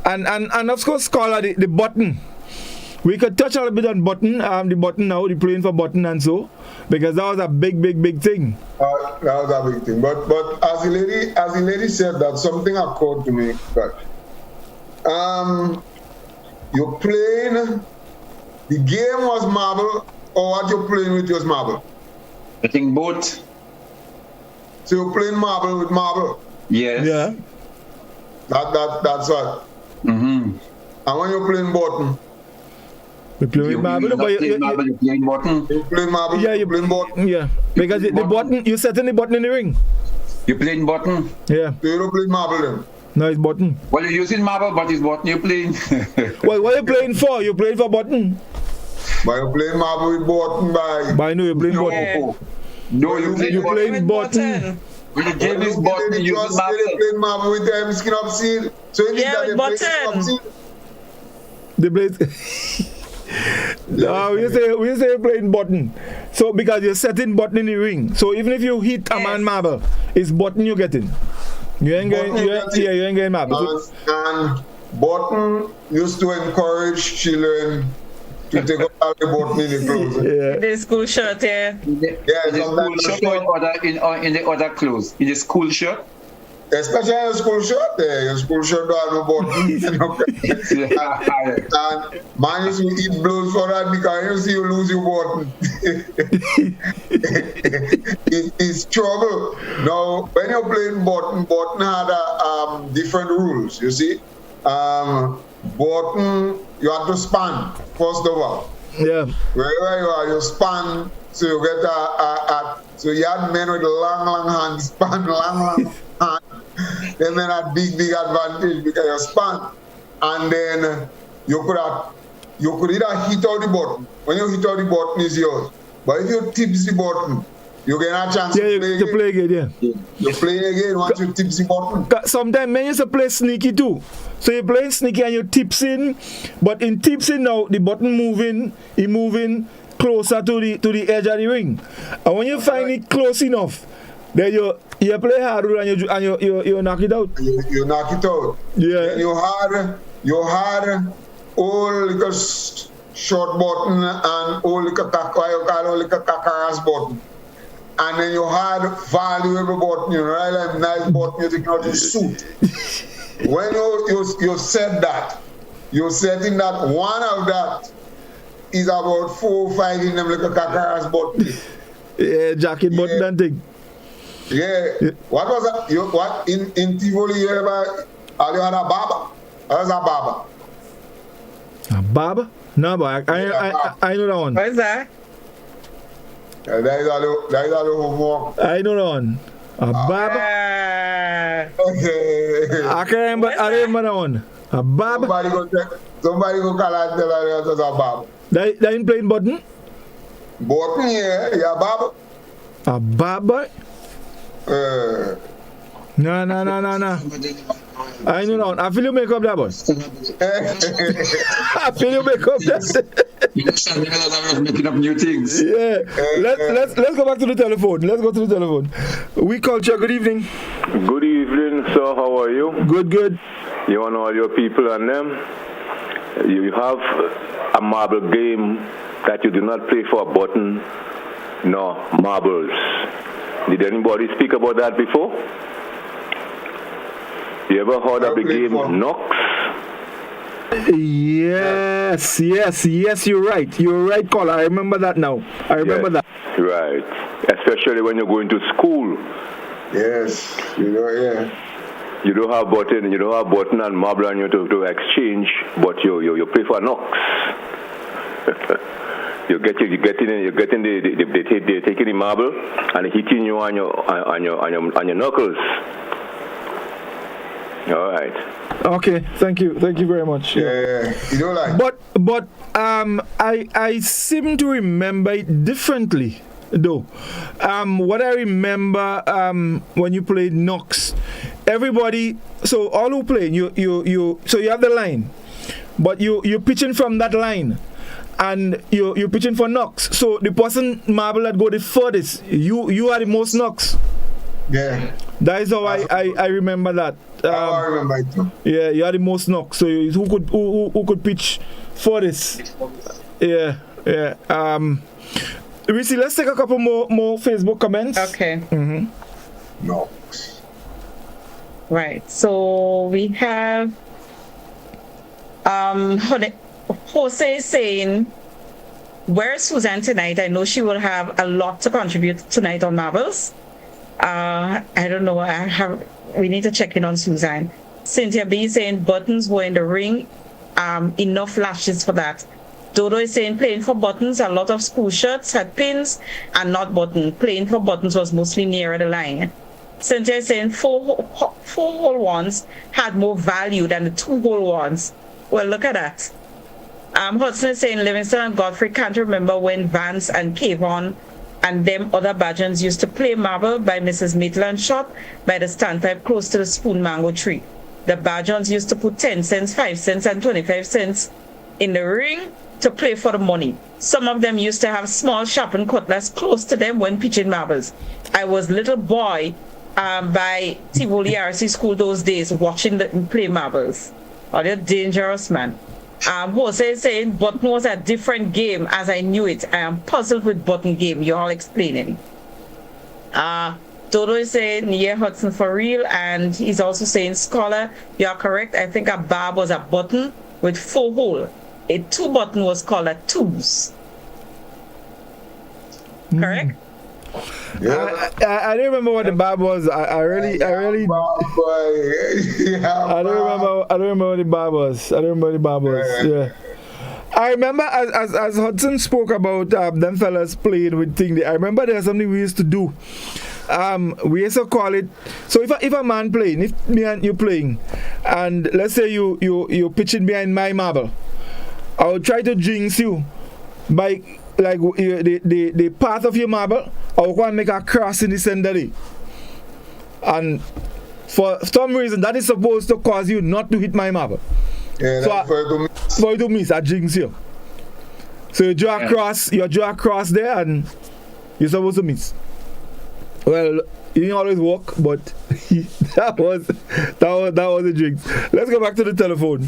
And of course, scholar, the button. We could touch a little bit on button, the button now, the playing for button and so, because that was a big thing. That was a big thing. But as the lady said that, something occurred to me that you're playing, the game was marble, or what you're playing with was marble? I think both. So you're playing marble with marble? Yes. Yeah. That's what. Mm-hmm. And when you're playing button? You play with marble, but you playing button. You play marble, yeah, you play button. Yeah, because the button, you setting the button in the ring. You playing button? Yeah. So you don't play marble then? No, it's button. Well, you're using marble, but it's button you're playing. Well, what are you playing for? You're playing for button. But you're playing marble with button by... no, you're playing button. Yeah. No, you're playing button. When the game is button, you use marble. You're playing marble with the skin of seed. So you yeah, with button. The blade. No, we say you're playing button. So because you're setting button in the ring. So even if you hit a man marble, it's button you're getting. You ain't getting marble. And button used to encourage children to take out the button in the clothes. Yeah. In the school shirt, yeah. In the school shirt or in the other clothes? In the school shirt? Especially your school shirt, your school shirt don't have no button. And man used to eat blows for that because you see you lose your button. It's trouble. Now, when you're playing button had different rules, you see. Button, you have to span, first of all. Yeah. Wherever you are, you span, so you get so you had men with long hands, span long hands. Then men had big advantage because you span. And then you could either hit out the button. When you hit out the button, it's yours. But if you tips the button, you get a chance to play again. You play again once you tips the button. Sometimes men used to play sneaky too. So you're playing sneaky and you tips in, but in tips in now, the button moving closer to the edge of the ring. And when you find it close enough, then you play harder and you knock it out. You knock it out. Yeah. Then you had all little short button and all little kakaras button. And then you had valuable button, you know, like nice button you take out the suit. When you said that, you're setting that one of that is about 4 or 5 in them like a kakaras button. Yeah, jacket button and thing. Yeah. What was that? What in Tivoli you ever had a barber? What was a barber? A barber? No, but I know that one. What is that? That is all the homework. I know that one. A barber? Okay. I remember that one. A barber? Somebody go call and tell her that's a barber. That ain't playing button? Button, yeah, barber. A barber? No. I know that one. I feel you make up that one. I feel you make up that. Making up new things. Yeah. Let's go back to the telephone. Let's go to the telephone. We culture. Good evening. Good evening, sir. How are you? Good. You want all your people and them? You have a marble game that you do not play for a button, no marbles. Did anybody speak about that before? You ever heard of the game Knocks? Yes, you're right. You're right, caller. I remember that now. I remember that. Right. Especially when you're going to school. Yes, yeah. You don't have button and marble and you to exchange, but you pay for knocks. You're taking the marble and hitting you on your knuckles. All right. Okay, thank you very much. Yeah. You don't like. But I seem to remember it differently, though. What I remember when you played knocks, everybody. So all who play, you have the line, but you're pitching from that line. And you're pitching for knocks. So the person marble that go the furthest, you are the most knocks. Yeah. That is how I remember that. I remember it too. Yeah, you are the most knocks. So who could pitch furthest? Yeah. Reece, let's take a couple more Facebook comments. Okay. Knocks. Right. So we have Jose saying, where's Suzanne tonight? I know she will have a lot to contribute tonight on marbles. I don't know. We need to check in on Suzanne. Cynthia B saying buttons were in the ring. Enough lashes for that. Dodo is saying playing for buttons. A lot of school shirts had pins and not button. Playing for buttons was mostly nearer the line. Cynthia is saying four-hole ones had more value than the two-hole ones. Well, look at that. Hudson is saying Livingston and Godfrey can't remember when Vance and Kayvon and them other Bajans used to play marble by Mrs. Maitland's shop by the standpipe close to the spoon mango tree. The Bajans used to put 10 cents, 5 cents, and 25 cents in the ring to play for the money. Some of them used to have small sharpened cutlass close to them when pitching marbles. I was little boy by Tivoli RC School those days watching them play marbles. Oh, they're dangerous, man. Jose is saying button was a different game as I knew it. I am puzzled with button game. You're all explaining. Dodo is saying, yeah, Hudson for real. And he's also saying, Scholar, you are correct. I think a barb was a button with 4 holes. A 2 button was called a twos. Correct? Yeah. I don't remember what the barb was. I really I don't remember what the barb was. Yeah. I remember as Hudson spoke about them fellas playing with thing. I remember there's something we used to do. We used to call it. So if a man playing, if me and you playing, and let's say you pitching behind my marble, I would try to jinx you by like the path of your marble. I will go and make a cross in the center. And for some reason, that is supposed to cause you not to hit my marble. Yeah, so for you to miss, I jinx you. So you draw a cross there and you're supposed to miss. Well, it didn't always work, but that was a jinx. Let's go back to the telephone.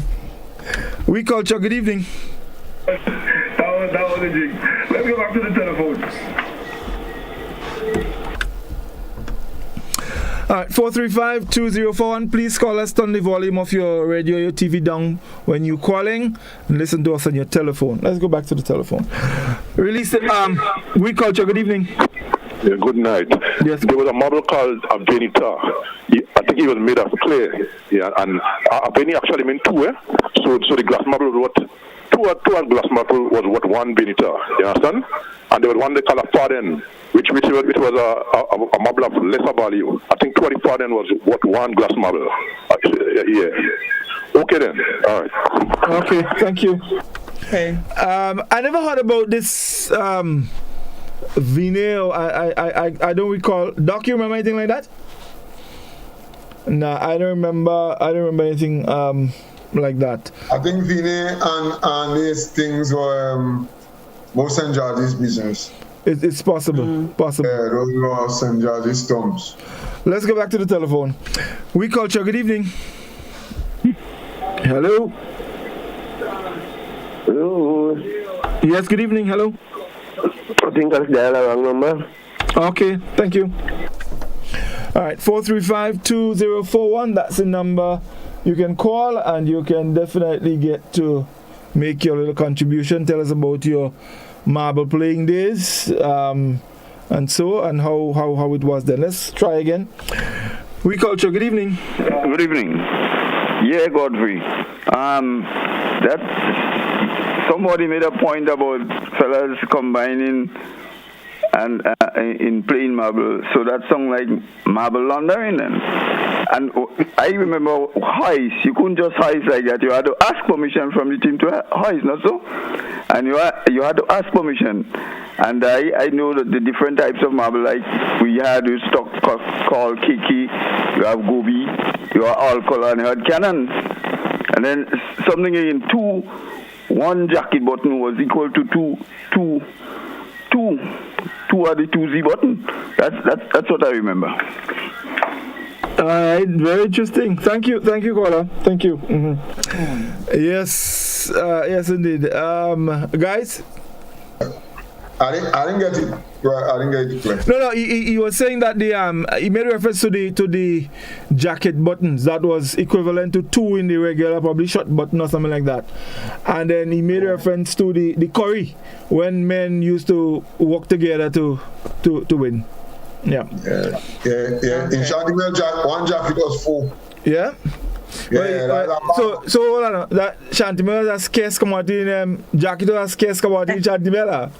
We culture, good evening. That was a jinx. Let's go back to the telephone. Alright, 435-2041. Please call us, turn the volume of your radio, your TV down when you're calling, and listen to us on your telephone. Let's go back to the telephone. Release it. We culture, good evening. Yeah, good night. Yes. There was a model called a Benita. I think he was made of clay. Yeah, and a penny actually meant 2, eh? So the glass marble was what? Two glass marble was what 1 Benita. You understand? And there was one they call a Farden, which was a marble of lesser value. I think 20 Farden was what 1 glass marble. Yeah. Okay then. All right. Okay. Thank you. Okay. I never heard about this. Vinyl, I don't recall. Doc, you remember anything like that? No, I don't remember anything like that. I think Vinay and these things were most St. George's business. It's possible. Possible. Yeah, those were St. George's stumps. Let's go back to the telephone. We culture, good evening. Hello. Hello. Yes, good evening. Hello. I think that's the wrong number. Okay, thank you. All right, 435-2041. That's the number you can call and you can definitely get to make your little contribution. Tell us about your marble playing days, and how it was then. Let's try again. We Culture, good evening. Good evening. Yeah, Godfrey. That somebody made a point about fellas combining and in playing marble, so that sounds like marble laundering then. And I remember heist. You couldn't just heist like that. You had to ask permission from the team to heist, not so? And you had to ask permission. And I know that the different types of marble, like we had this stock called Kiki, you have Gobi, you have all color, and you had Cannon. And then something in one jacket button was equal to two are the 2Z button. That's what I remember. All right, very interesting. Thank you, caller. Thank you. Mm-hmm. Yes, yes, indeed. Guys, I didn't get it. I didn't get it clear. No. He was saying that he made reference to the jacket buttons that was equivalent to 2 in the regular, probably short button or something like that. And then he made reference to the curry when men used to work together to win. Yeah. In Chantimel, one jacket was 4. Yeah. So hold on. That Chantimel was a scarce commodity in jacket was a scarce commodity in Chantimel.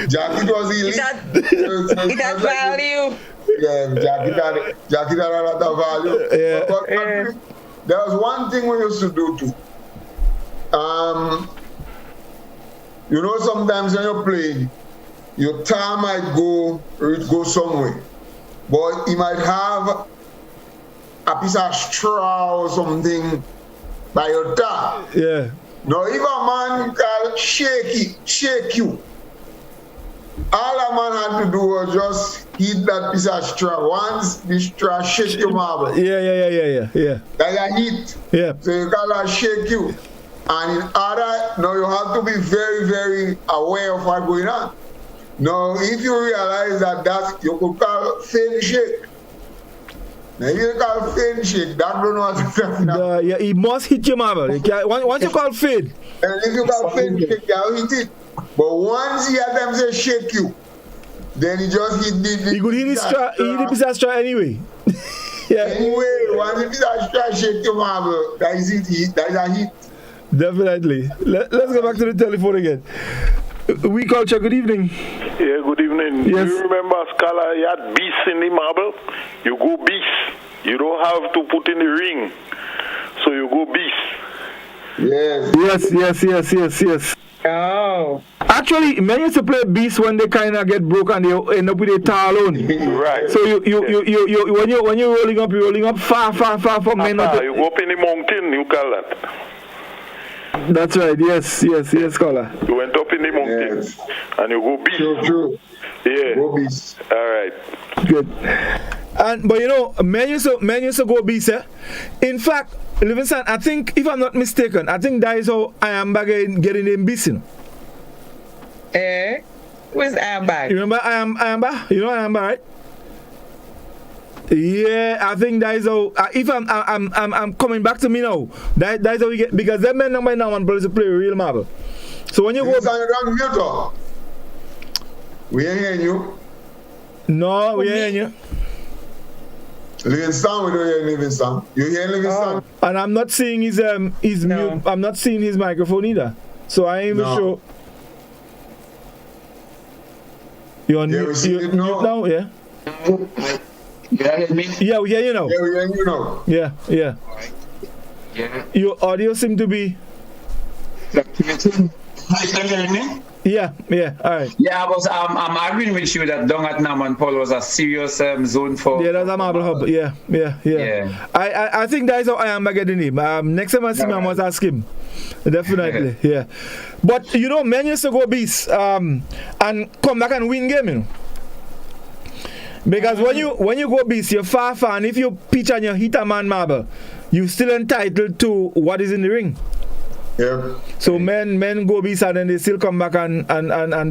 Jacket was elite. It had value. Yeah, jacket had a lot of value. Yeah. But there was one thing we used to do too. Sometimes when you're playing, your tar might go somewhere, but you might have a piece of straw or something by your tar. Yeah. Now, if a man can shake you, all a man had to do was just hit that piece of straw. Once the straw shake your marble. Yeah. That's a hit. Yeah. So you can't shake you. And in order, now you have to be very, very aware of what's going on. Now, if you realize that you could call faint shake. Now, if you call faint shake, that don't know what to do. Yeah, he must hit your marble. Once you call fade. And if you call faint shake, you hit it. But once he had them say shake you, then he just hit the he could hit the piece of straw anyway. Yeah. Anyway, once the piece of straw shake your marble, that is it. That is a hit. Definitely. Let's go back to the telephone again. We Culture, good evening. Yeah, good evening. Yes. Do you remember Scala, you had beasts in the marble? You go beasts. You don't have to put in the ring. So you go beasts. Yes. Oh. Actually, men used to play beasts when they kind of get broke and they end up with a tar alone. Right. So you when you're rolling up far from men. You go up in the mountain, you call that. That's right. Yes, caller. You went up in the mountain and you go beast. True. Yeah. Go beast. All right. Good. But men used to go beast. In fact, Livingston, I think, if I'm not mistaken, I think that is how Ayamba getting in beast. Where's Ayamba? You remember Ayamba? You know Ayamba, right? Yeah, I think that is how. If I'm coming back to me now, that is how we get, because that men number now want to play real marble. So when you go, we ain't hearing you. No, we ain't hearing you. Livingston, we don't hear Livingston. You hear Livingston? And I'm not seeing his mute. I'm not seeing his microphone either. So I ain't even sure. You're on mute now, yeah. You hear me? Yeah, we hear you now. Yeah, we hear you now. Yeah. Yeah. Your audio seems to be fluctuating. Hi, can you hear me? Yeah, all right. Yeah, I'm agreeing with you that down at Naman Paul was a serious zone for. Yeah, that's a marble hub. Yeah. I think that's how I am getting him. Next time I see him, I must ask him. Definitely, yeah. But men used to go beast and come back and win game, Because when you go beast, you're far, and if you pitch and you hit a man marble, you're still entitled to what is in the ring. Yeah. So men go beast and then they still come back and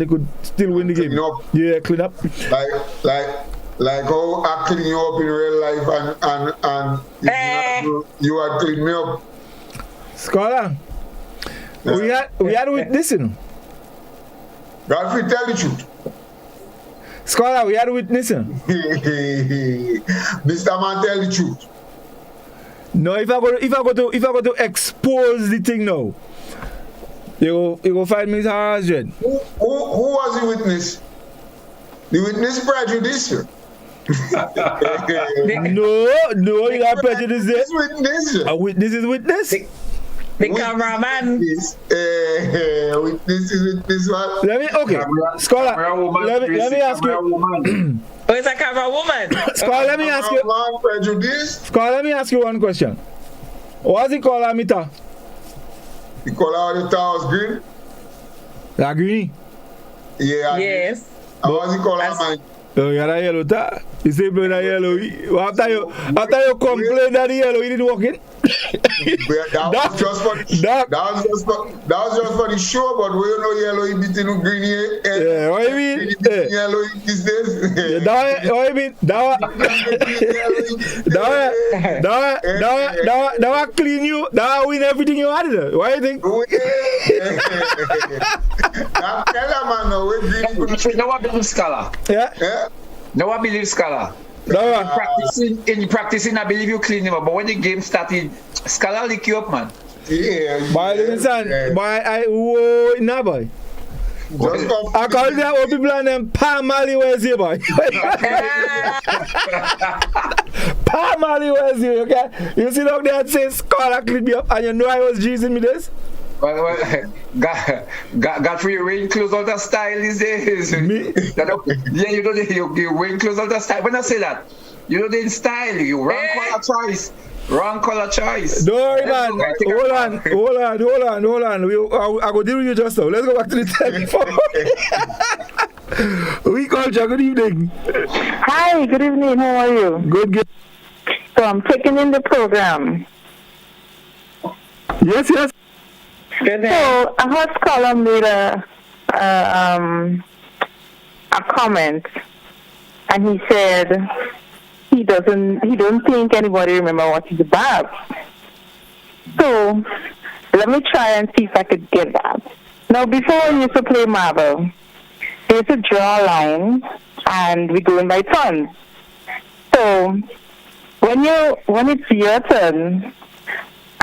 they could still win the game. Clean up. Yeah, clean up. Like Like how I clean you up in real life and you had clean me up. Scholar, we had witnessing. Godfrey, tell the truth. Scholar, we had witnessing. Mr. Man, tell the truth. No, if I go to expose the thing now, you go find me husband. Who was the witness? The witness prejudice. No, you got prejudice there. Witness. A witness is witness. The cameraman. Witness is witness. What? Scholar, let me ask you. Oh, it's a camera woman. Scholar, let me ask you. Scholar, let me ask you one question. What's the color, Amita? The color of the tower was green. La green? Yeah. Yes. And what's the color of mine? Oh, you got a yellow tar. You say blue and yellow. After you complain that the yellow, you didn't walk in. That was just for the show, but we know yellow is between green here. Yeah, what you mean? Yellow these days. What you mean? That clean you. That win everything you had. What do you think? No one believes scholar. Yeah. No one believes scholar. In practicing, I believe you clean him up. But when the game started, scholar lick you up, man. Yeah. Boy, listen, boy, nah, boy. I call them old people and them Palmali where's you, boy. Palmali where's you, okay? You sit up there and say, scholar clean me up, and you know I was Jesus me this? Well, Godfrey, you wearing clothes out of style these days. Me? Yeah, you know, you're wearing clothes out of style. When I say that, you know, they in style, you wrong color choice. Don't worry, man. Hold on. I go deal with you just now. Let's go back to the telephone. We culture, good evening. Hi, good evening. How are you? Good. So I'm taking in the program. Yes. Good. So I heard Scholar made a comment, and he said he don't think anybody remember what he's about. So let me try and see if I could get that. Now, before we used to play marble, we used to draw a line, and we go in by turns. So when it's your turn,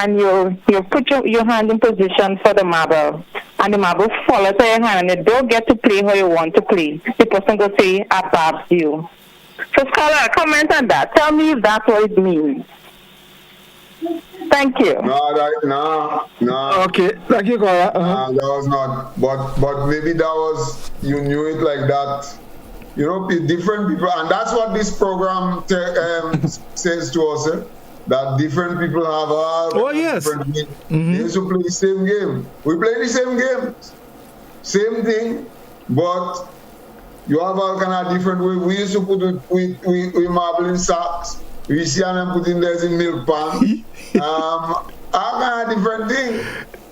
and you put your hand in position for the marble, and the marble fall out of your hand, and you don't get to play how you want to play. The person will say, above you. So, Scholar, comment on that. Tell me if that's what it means. Thank you. No. Okay, thank you, Scholar. That was not. But maybe that was, you knew it like that. You know, different people, and that's what this program says to us, that different people have different games. They used to play the same game. We play the same game. Same thing, but you have all kind of different way. We used to put we marble in sacks. We see them put in there in milk pan. All kind of different thing.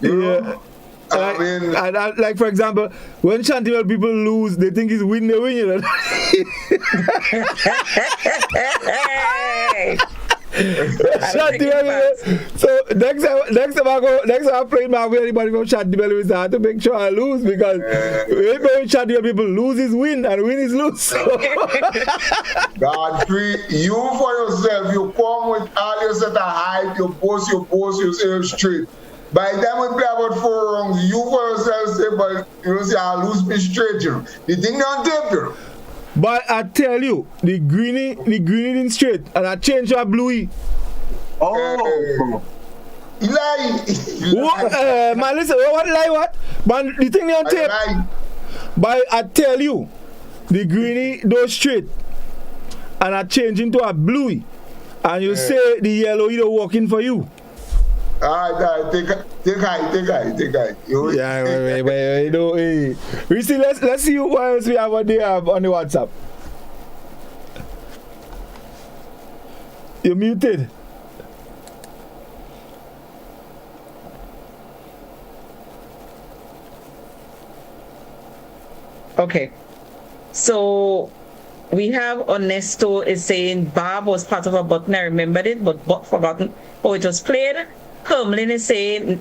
You know? Like for example, when Chantival people lose, they think it's win, they win, you know. So next time I play my with anybody from Chantival, I have to make sure I lose, because when Chantival people lose is win and win is lose. Godfrey, you for yourself, you come with all your set of height, you post yourself straight. By the time we play about 4 rounds, you for yourself say, but you say, I lose me straight, you know. The thing on tape, you know. But I tell you, the greenie didn't straight, and I changed to a bluey. Oh. Lie. Man, listen, what? But the thing on tape. But I tell you, the greenie goes straight, and I change into a bluey, and you say the yellow either working for you. Alright, take high. Yeah, wait, you know, we see. Let's see what else we have on the WhatsApp. You're muted. Okay, so We have Ernesto is saying Bob was part of a button. I remembered it, but forgotten how it was played. Hermelin is saying,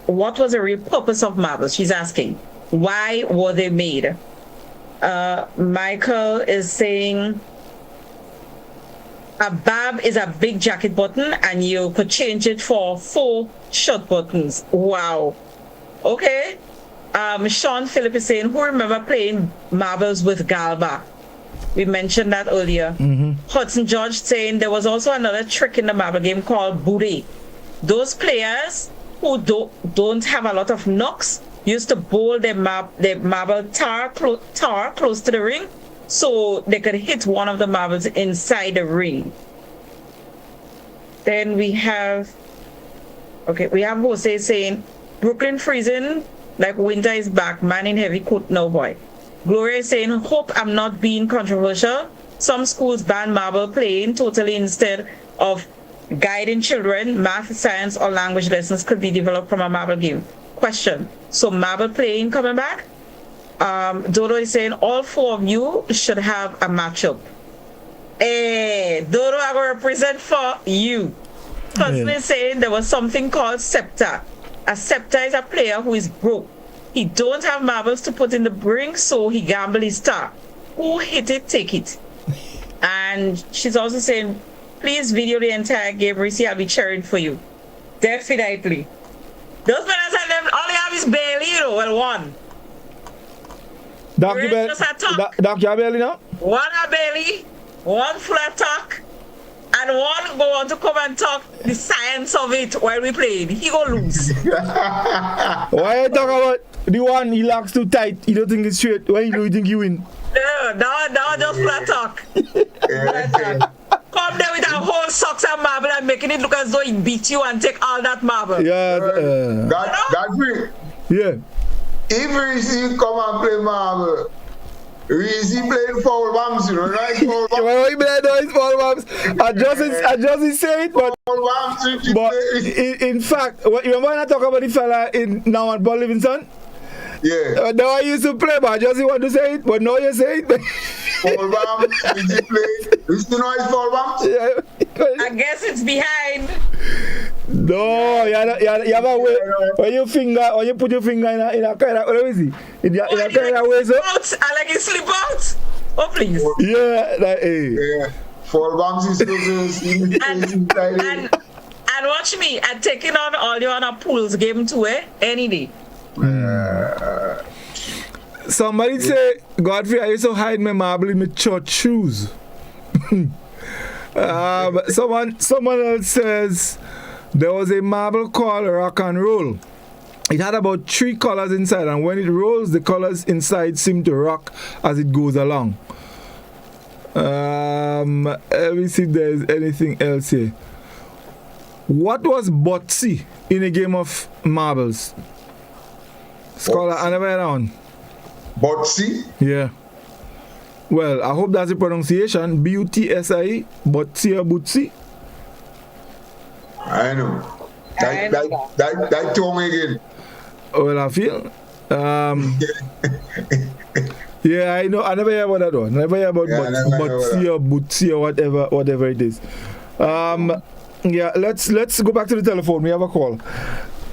what was the real purpose of marbles? She's asking, why were they made? Michael is saying, a bab is a big jacket button and you could change it for 4 short buttons. Wow. Okay. Sean Phillip is saying, who remember playing marbles with Galba? We mentioned that earlier. Hudson George saying there was also another trick in the marble game called booty. Those players who don't have a lot of knocks used to bowl their marble tar close to the ring so they could hit one of the marbles inside the ring. Then we have Jose saying, Brooklyn freezing like winter is back, man in heavy coat now, boy. Gloria is saying, hope I'm not being controversial. Some schools ban marble playing totally instead of guiding children. Math, science, or language lessons could be developed from a marble game. Question. So marble playing coming back? Dodo is saying, all 4 of you should have a matchup. Hey, Dodo, I will represent for you. Hudson is saying there was something called Scepter. A Scepter is a player who is broke. He don't have marbles to put in the ring, so he gamble his star. Who hit it, take it. And she's also saying, please video the entire game, Reece, I'll be cheering for you. Definitely. Those players and them, all they have is Bailey, you know, well, one. Doc, you Bailey now? One a Bailey, one full attack, and one go on to come and talk the science of it while we played. He go lose. Why you talk about the one he locks too tight? You don't think it's straight? Why you think you win? No, that just flat talk. Come there with a whole socks and marble and making it look as though he beat you and take all that marble. Yeah. Godfrey. Yeah. If Reece come and play marble, Reece playing foul bombs, you know, right? Foul bombs. Well, he played those foul bombs. I just say it, but in fact, you remember when I talk about the fella in now at Paul Livingston? Yeah. Now I used to play, but I just want to say it, but now you say it. Foul bombs, Reece play. Reece know his foul bombs? Yeah. I guess it's behind. No, you have a way. When you put your finger in a kind of, what is it? In a kind of way, so. I like it slip out. Oh, please. Yeah, that, hey. Yeah. Foul bombs is and watch me, I'm taking on all you on a pools game too, any day. Somebody say, Godfrey, I used to hide my marble in my church shoes. Someone else says there was a marble called rock and roll. It had about 3 colors inside, and when it rolls, the colors inside seem to rock as it goes along. Let me see if there's anything else here. What was Botsy in a game of marbles? Scholar, I never heard that one. Botsy? Yeah. Well, I hope that's the pronunciation. B-U-T-S-I-E, Botsy or Bootsy? I know. That tongue again. Well, I feel. Yeah, I know. I never hear about that one. Never hear about Botsy or Bootsy or whatever it is. Yeah, let's go back to the telephone. We have a call.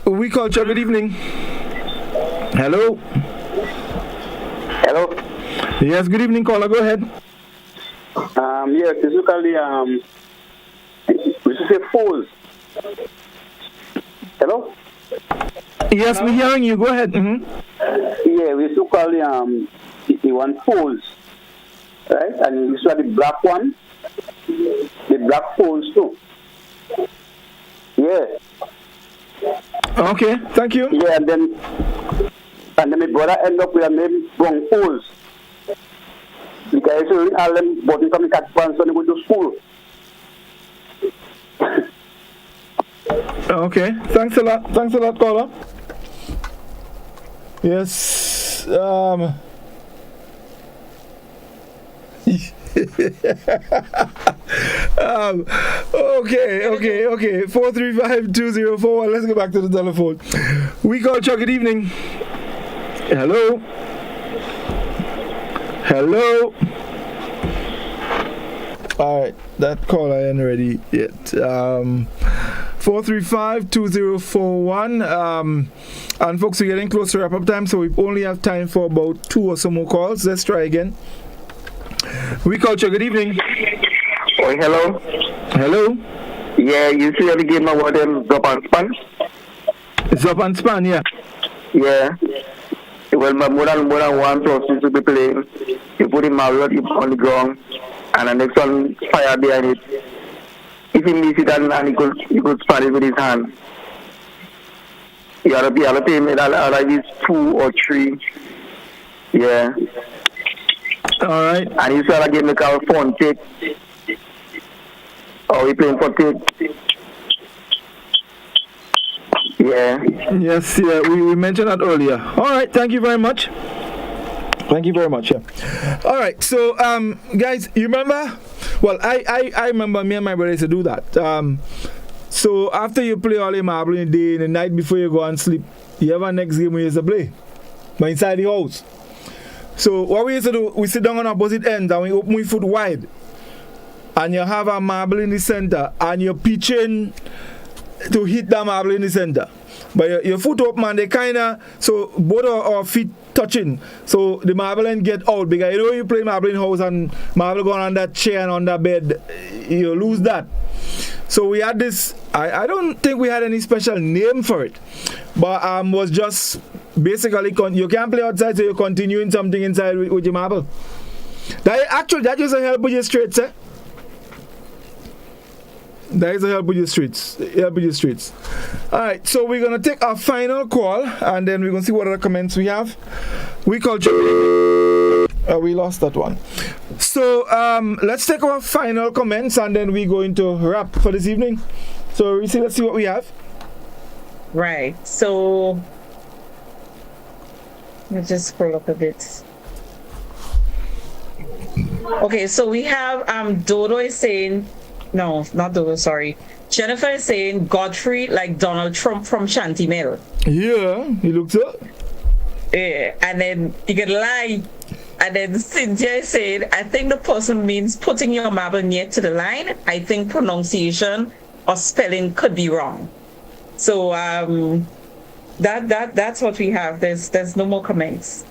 We culture. Good evening. Hello. Hello. Yes. Good evening, caller. Go ahead. Yeah, physically, we should say fools. Hello. Yes, we're hearing you. Go ahead. Yeah, we should call the one fools, right? And we saw the black one, the black fools too. Yeah. Okay, thank you. Yeah, and then my brother ended up with a name wrong fools. Because all them button from the cat pants when they go to school. Okay, thanks a lot, caller. Yes. Okay. 435-2041. Let's go back to the telephone. We call Chuck. Good evening. Hello. All right, that call I ain't ready yet. 435-2041. And folks, we're getting close to wrap-up time, so we only have time for about 2 or so more calls. Let's try again. We culture. Good evening. Oh, hello. Hello. Yeah, you see the game about them Zop and Span? Zop and Span, yeah. Yeah. Well, more than one person to be playing. You put him out, you put on the ground, and the next one fire behind it. If he miss it and he could span it with his hand. You have to pay me like this 2 or 3. Yeah. All right. And you saw the game make our phone take. Oh, we playing for take. Yeah. Yes, yeah, we mentioned that earlier. All right, thank you very much. Thank you very much. Yeah. All right, so guys, you remember? Well, I remember me and my brother used to do that. So after you play all the marble in the day, in the night before you go and sleep, you have a next game we used to play, but inside the house. So what we used to do, we sit down on opposite ends and we open our foot wide, and you have a marble in the center, and you're pitching to hit that marble in the center. But your foot open and they kinda, so both our feet touching, so the marble ain't get out, because you know you play marble in house and marble going on that chair and on that bed, you lose that. So we had this, I don't think we had any special name for it, but was just basically, you can't play outside, so you're continuing something inside with your marble. That just a help with your straights, eh? That is a help with your streets. Alright, so we're going to take our final call, and then we're going to see what other comments we have. We culture. We lost that one. So let's take our final comments, and then we're going to wrap for this evening. So Reece, let's see what we have. Right. So let's just scroll up a bit. Okay, so we have Dodo is saying, no, not Dodo, sorry. Jennifer is saying Godfrey like Donald Trump from Shanty Mill. Yeah, he looks up. Yeah, and then you can lie. And then Cynthia is saying, I think the person means putting your marble near to the line. I think pronunciation or spelling could be wrong. So that's what we have. There's no more comments.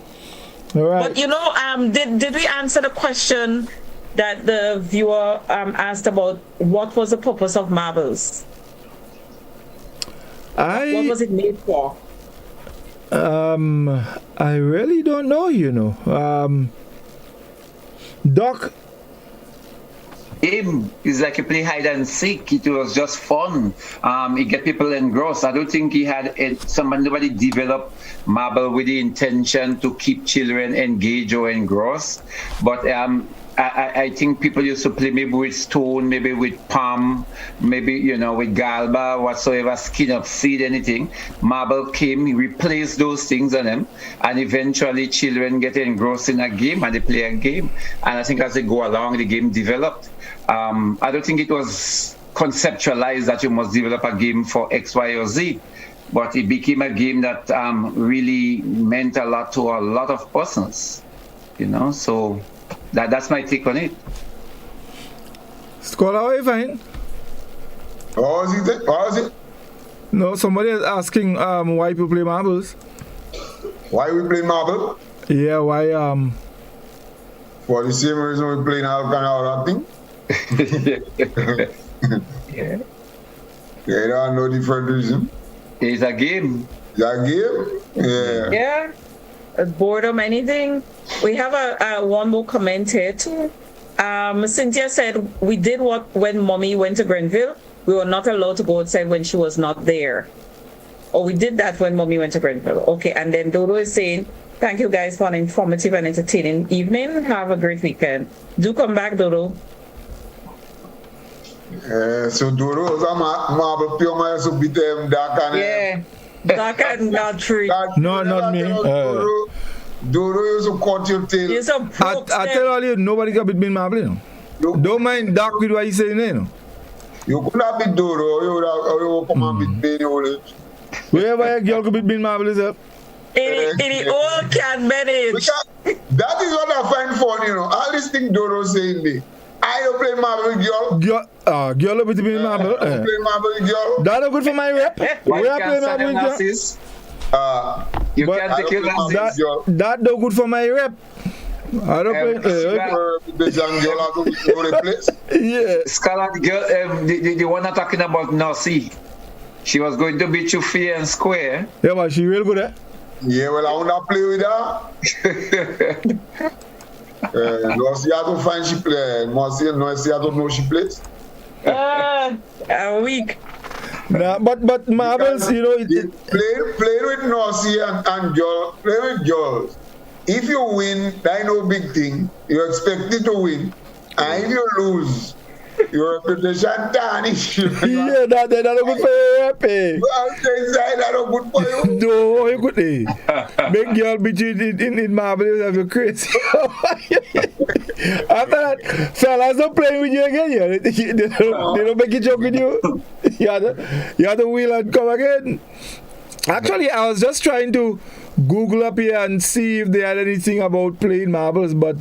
All right. But you know, did we answer the question that the viewer asked about what was the purpose of marbles? What was it made for? I really don't know, you know. Doc? Game is like you play hide and seek. It was just fun. It get people engrossed. I don't think he had nobody developed marble with the intention to keep children engaged or engrossed. But I think people used to play maybe with stone, maybe with palm, maybe, with galba, whatsoever, skin of seed, anything. Marble came, he replaced those things on them, and eventually children get engrossed in a game and they play a game. And I think as they go along, the game developed. I don't think it was conceptualized that you must develop a game for X, Y, or Z, but it became a game that really meant a lot to a lot of persons, so that's my take on it. Scholar, how are you fine? What was it? No, somebody is asking why people play marbles. Why we play marble? Yeah, why for the same reason we play all kind of other thing. Yeah. There are no different reason. It's a game. It's a game? Yeah. Yeah. Boredom, anything. We have a one more comment here too. Cynthia said we did what when mommy went to Grenville. We were not allowed to go outside when she was not there. Or we did that when mommy went to Grenville. Okay, and then Dodo is saying, thank you guys for an informative and entertaining evening. Have a great weekend. Do come back, Dodo. So Dodo is a marble pure man, so beat them dark and dark and Godfrey. No, not me. Dodo used to cut your tail. I tell all you, nobody can beat me in marble. Don't mind dark with what you saying. You could have beat Dodo, you would come and beat me. Wherever a girl could beat me in marble is up. It all can manage. That is what I find funny, all these things Dodo saying there. I I don't play marble with girl. Girl, love to play marble. I don't play marble with girl. That not good for my rep. Why We are playing marble with girl. You can't take your glasses. That no good for my rep. I don't play. Yeah. Scarlet girl, the one I'm talking about, Nossi. She was going to beat you fair and square. Yeah, but she real good, eh? Yeah, well, I want to play with her. Nossi, I don't find she play. Nossi, I don't know she plays. A week. Nah, but marbles, you know, play with Nossi and girl. Play with girls. If you win, that no big thing. You expect it to win. And if you lose, your reputation tarnish. Yeah, that's not good for you, happy. That's not good for you. No, you could make girl beat you in marble, you have you crazy. After that, fellas don't play with you again. Yeah. They don't make a joke with you. You have to wheel and come again. Actually, I was just trying to Google up here and see if they had anything about playing marbles, but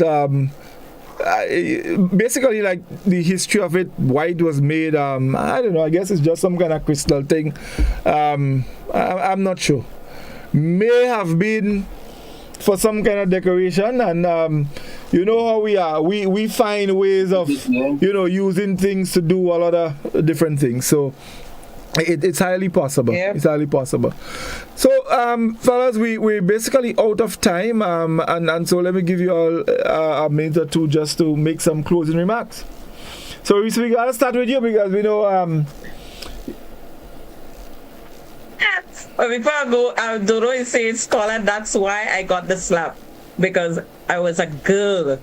basically, like the history of it, why it was made, I don't know. I guess it's just some kind of crystal thing. I'm not sure. May have been for some kind of decoration, and you know how we are. We find ways of using things to do a lot of different things. So. It's highly possible. Yep. It's highly possible. So, fellas, we're basically out of time, and so let me give you all a minute or two just to make some closing remarks. So, Reece, we gotta start with you because we know. Well, before I go, Dodo is saying, Scholar, that's why I got the slap, because I was a girl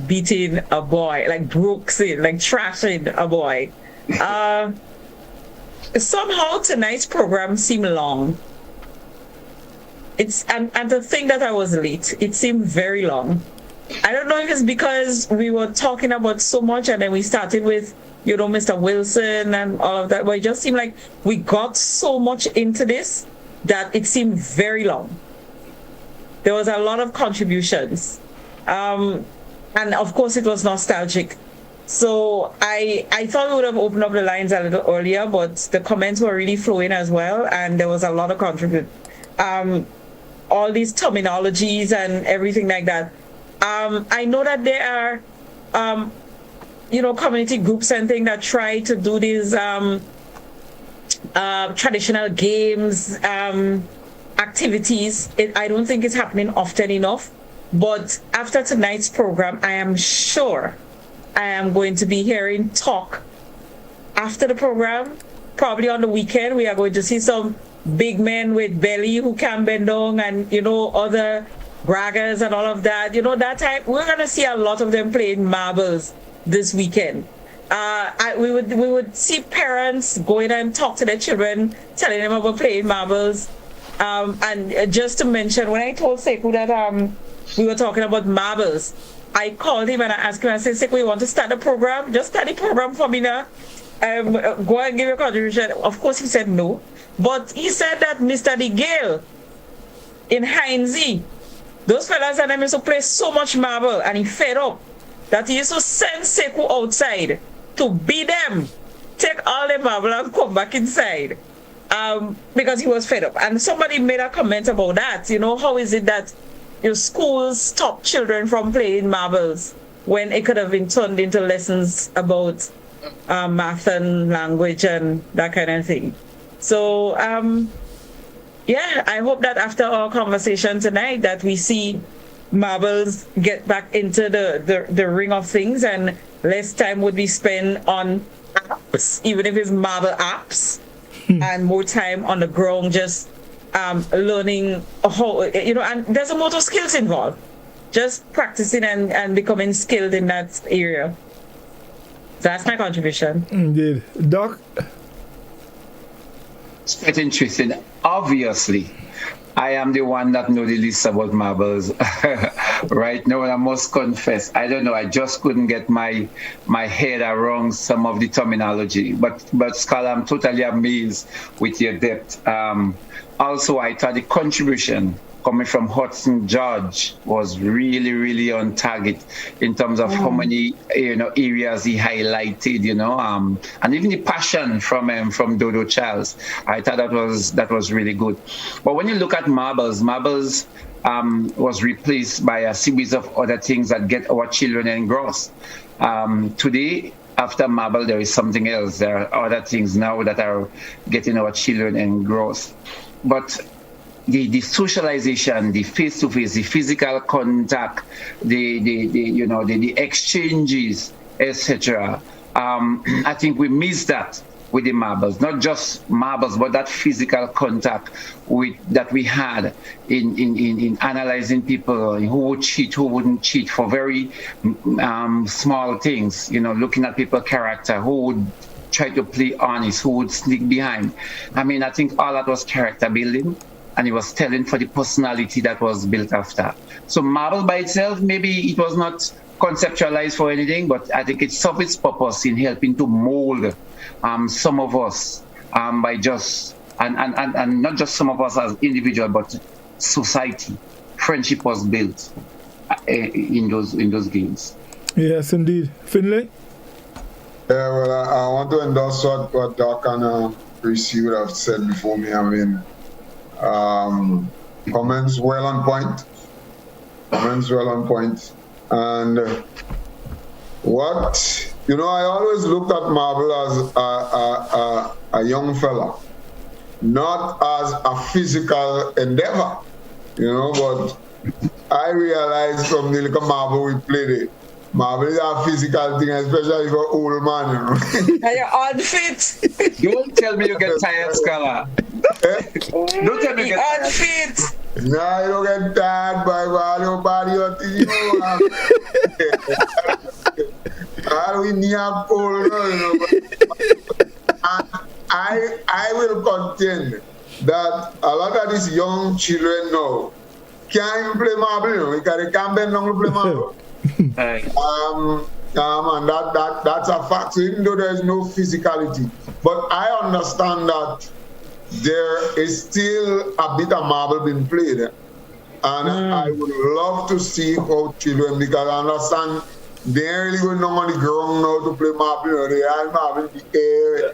beating a boy, like Brooksing, like trashing a boy. Somehow tonight's program seemed long. And to think that I was late, it seemed very long. I don't know if it's because we were talking about so much and then we started with, Mr. Wilson and all of that, but it just seemed like we got so much into this that it seemed very long. There was a lot of contributions. And of course it was nostalgic. So I thought we would have opened up the lines a little earlier, but the comments were really flowing as well, and there was a lot of contribute. All these terminologies and everything like that. I know that there are, community groups and things that try to do these traditional games, activities. I don't think it's happening often enough, but after tonight's program, I am sure I am going to be hearing talk after the program. Probably on the weekend, we are going to see some big men with belly who can bend down and, other braggers and all of that. That type, we're going to see a lot of them playing marbles this weekend. We would see parents going and talk to their children, telling them about playing marbles. And just to mention, when I told Sekou that we were talking about marbles, I called him and I asked him, I said, Sekou, you want to start the program? Just start the program for me now. Go and give your contribution. Of course, he said no. But he said that Mr. De Gale in Heinzie, those fellas and them used to play so much marble and he fed up that he used to send Sekou outside to beat them, take all the marble and come back inside. Because he was fed up. And somebody made a comment about that. How is it that your schools stop children from playing marbles when it could have been turned into lessons about math and language and that kind of thing. So, I hope that after our conversation tonight that we see marbles get back into the ring of things and less time would be spent on apps, even if it's marble apps, and more time on the ground just learning how, and there's a lot of skills involved. Just practicing and becoming skilled in that area. That's my contribution. Indeed. Doc? It's quite interesting. Obviously, I am the one that know the least about marbles right now, and I must confess, I don't know, I just couldn't get my head around some of the terminology. But Scholar, I'm totally amazed with your depth. Also, I thought the contribution coming from Hudson Judge was really, really on target in terms of how many areas he highlighted, and even the passion from Dodo Charles. I thought that was really good. But when you look at marbles was replaced by a series of other things that get our children engrossed. Today, after marble, there is something else. There are other things now that are getting our children engrossed. But the socialization, the face-to-face, the physical contact, the exchanges, etc. I think we miss that with the marbles. Not just marbles, but that physical contact that we had in analyzing people, who would cheat, who wouldn't cheat for very small things. Looking at people's character, who would try to play honest, who would sneak behind. I mean, I think all that was character building. And it was telling for the personality that was built after. So marble by itself, maybe it was not conceptualized for anything, but I think it served its purpose in helping to mold some of us by just, and not just some of us as individuals, but society. Friendship was built in those games. Yes, indeed. Finley? Yeah, well, I want to endorse what Doc and Reece would have said before me. I mean, comments well on point. And I always looked at marble as a young fella, not as a physical endeavor, but I realized from the little marble we played it, marble is a physical thing, especially for old man, And you're unfit. Don't tell me you get tired, Scholar. Don't tell me you get unfit. No, you don't get tired by all your body or thing, All we need a cold, And I will contend that a lot of these young children now can't play marble, because they can't bend down to play marble. And that's a fact. So even though there is no physicality, but I understand that there is still a bit of marble being played, and I would love to see how children, because I understand they really go down on the ground now to play marble. They are marble in the air.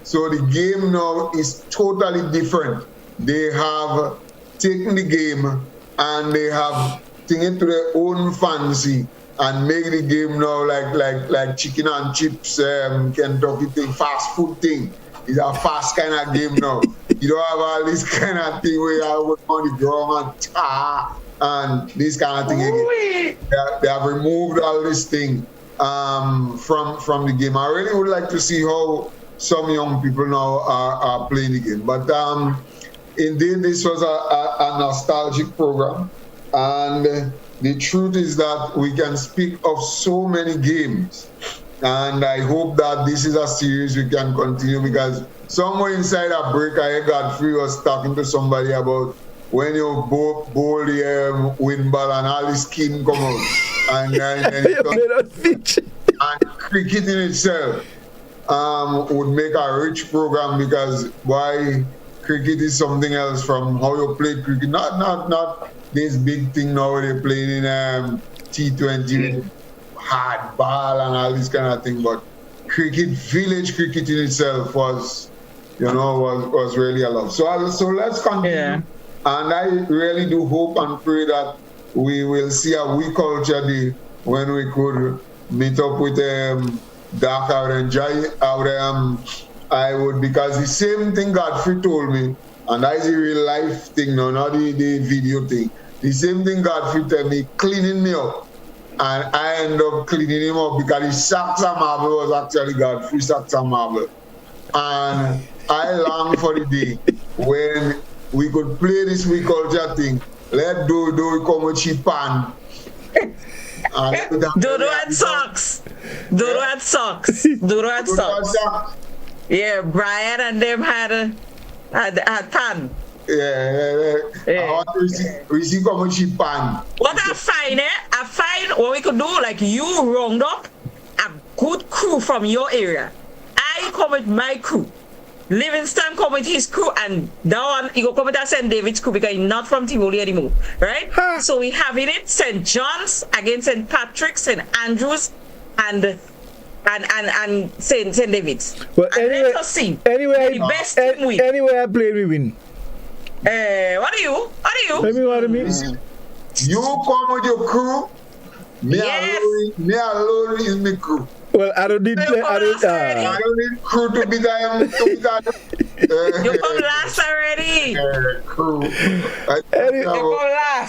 So the game now is totally different. They have taken the game and they have taken it to their own fancy and make the game now like chicken and chips, Kentucky thing, fast food thing. It's a fast kind of game now. You don't have all this kind of thing where you have on the ground and tar and this kind of thing again. They have removed all this thing from the game. I really would like to see how some young people now are playing the game. But indeed, this was a nostalgic program. And the truth is that we can speak of so many games. And I hope that this is a series we can continue, because somewhere inside a break, I heard Godfrey was talking to somebody about when you bowl the wind ball and all the skin come out. And cricket in itself would make a rich program, because why cricket is something else from how you play cricket. Not this big thing now they're playing in T20 hard ball and all this kind of thing, but village cricket in itself was really a love. So let's continue. Yeah. And I really do hope and pray that we will see a We Culture Day when we could meet up with Doc out and Jai out I would, because the same thing Godfrey told me, and that is a real life thing now, not the video thing. The same thing Godfrey told me, cleaning me up. And I end up cleaning him up because his socks and marble was actually Godfrey socks and marble. And I long for the day when we could play this We Culture thing. Let Dodo come with cheap pan. Dodo had socks. Dodo had socks. Yeah, Brian and them had pan. Yeah. I want to receive come with cheap pan. What I find, what we could do, like you round up a good crew from your area. I come with my crew. Livingston come with his crew, and that one he go come with St. David's crew because he's not from Tivoli anymore, right? So we having it St. John's against St. Patrick's, St. Andrews, and St. David's. But and anyway, let us see. Anyway, the best team win. Anyway, I play, we win. What are you? Let me what I mean. You come with your crew. Me alone is my crew. Well, I don't need I don't need crew to be there. You come last already. Crew.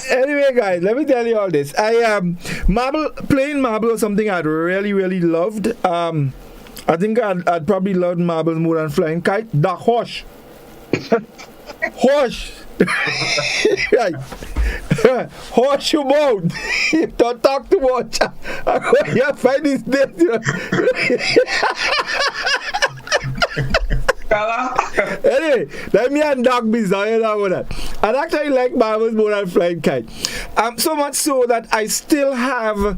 Anyway, guys, let me tell you all this. Playing marble was something I'd really loved. I think I'd probably loved marbles more than flying kite. The horse. Horse. Right. Horse your mouth. Don't talk too much. You find this death, you know. Anyway, let me and dog business. You know that. I actually like marbles more than flying kite. So much so that I still have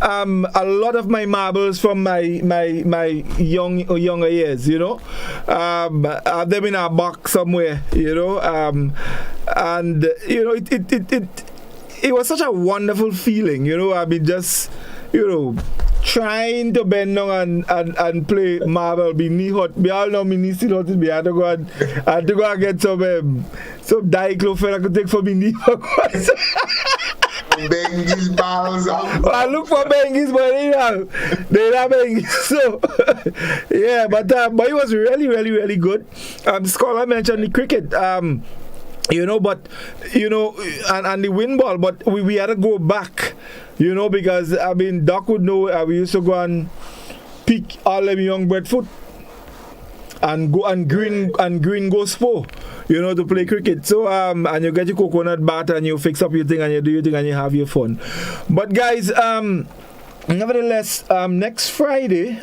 a lot of my marbles from my younger years. You know, I have them in a box somewhere. You know, and you know it was such a wonderful feeling. You know, I mean, just trying to bend down and play marble, be knee hot. We all know me knee still hot. I had to go and get some diclofenac I could take for me knee hot. Bengi's balls. I look for Bengi's, but they have Bengi's. So yeah, but it was really good. Scholar mentioned the cricket. You know, but you know, and the wind ball, but we had to go back, you know, because I mean, Doc would know we used to go and pick all them young breadfoot and go and green go sport, you know, to play cricket. So and you get your coconut bat and you fix up your thing and you do your thing and you have your fun. But guys, nevertheless, next Friday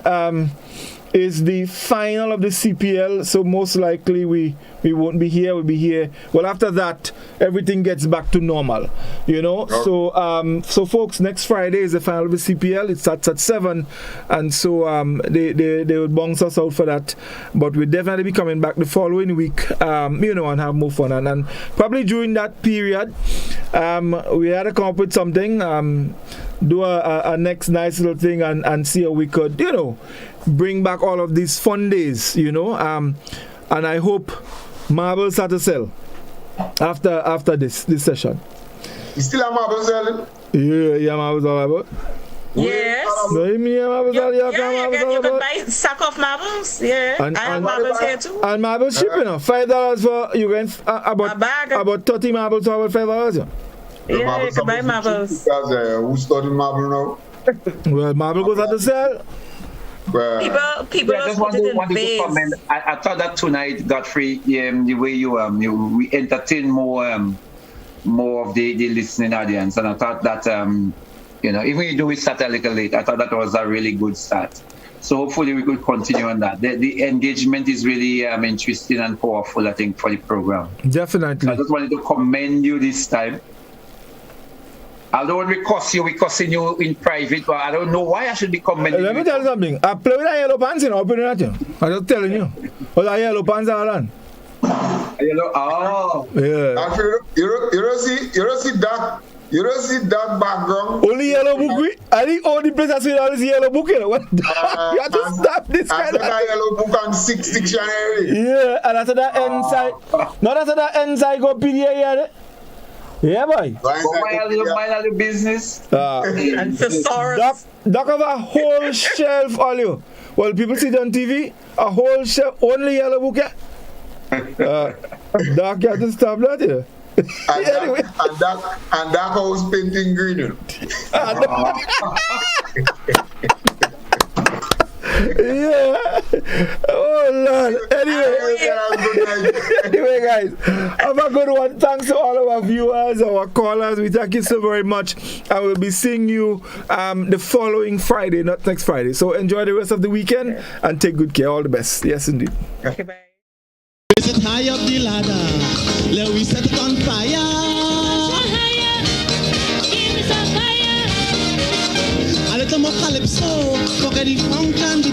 is the final of the CPL, so most likely we won't be here. We'll be here. Well, after that, everything gets back to normal, you know. Okay. So folks, next Friday is the final of the CPL. It starts at 7, and so they would bounce us out for that. But we'll definitely be coming back the following week, you know, and have more fun. And probably during that period, we had to come up with something, do a next nice little thing, and see how we could, you know, bring back all of these fun days, you know, and I hope marbles start to sell after this session. You still have marbles selling? Yeah, marbles all about. Yes. You can buy a sack of marbles. Yeah, I have marbles here too. And marbles cheap, you know, $5 for you can about 30 marbles for about $5. Yeah, you can buy marbles. Who's starting marble now? Well, marble goes at the sell. People I just wanted to comment. I thought that tonight, Godfrey, the way we entertain more of the listening audience, and I thought that you know, even though we started a little late, I thought that was a really good start. So hopefully we could continue on that. The engagement is really interesting and powerful, I think, for the program. Definitely. So I just wanted to commend you this time. Although when we cussing you in private, but I don't know why I should be commending. Let me tell you something. I play with a yellow pants in opening at you. I'm just telling you. What are yellow pants are on? Yellow. Oh. Yeah. You don't see that. You don't see that background. Only yellow book. I think all the places with all this yellow book. You know what? You have to stop this kind of. That yellow book and 6 dictionary. Yeah, and after that inside. Not after that encyclopedia here. Yeah, boy. Mind the business. And thesaurus. Doc have a whole shelf, all you. Well, people see it on TV, a whole shelf, only yellow book. Doc, you have to stop that, yeah. Anyway. And that house painting green. Yeah. Oh Lord. Anyway, guys, have a good one. Thanks to all of our viewers, our callers. We thank you so very much. I will be seeing you the following Friday, not next Friday. So enjoy the rest of the weekend and take good care. All the best. Yes, indeed. Okay, bye. Raise it high up the ladder. Let we set it on fire. A little more calypso, forget the funk and the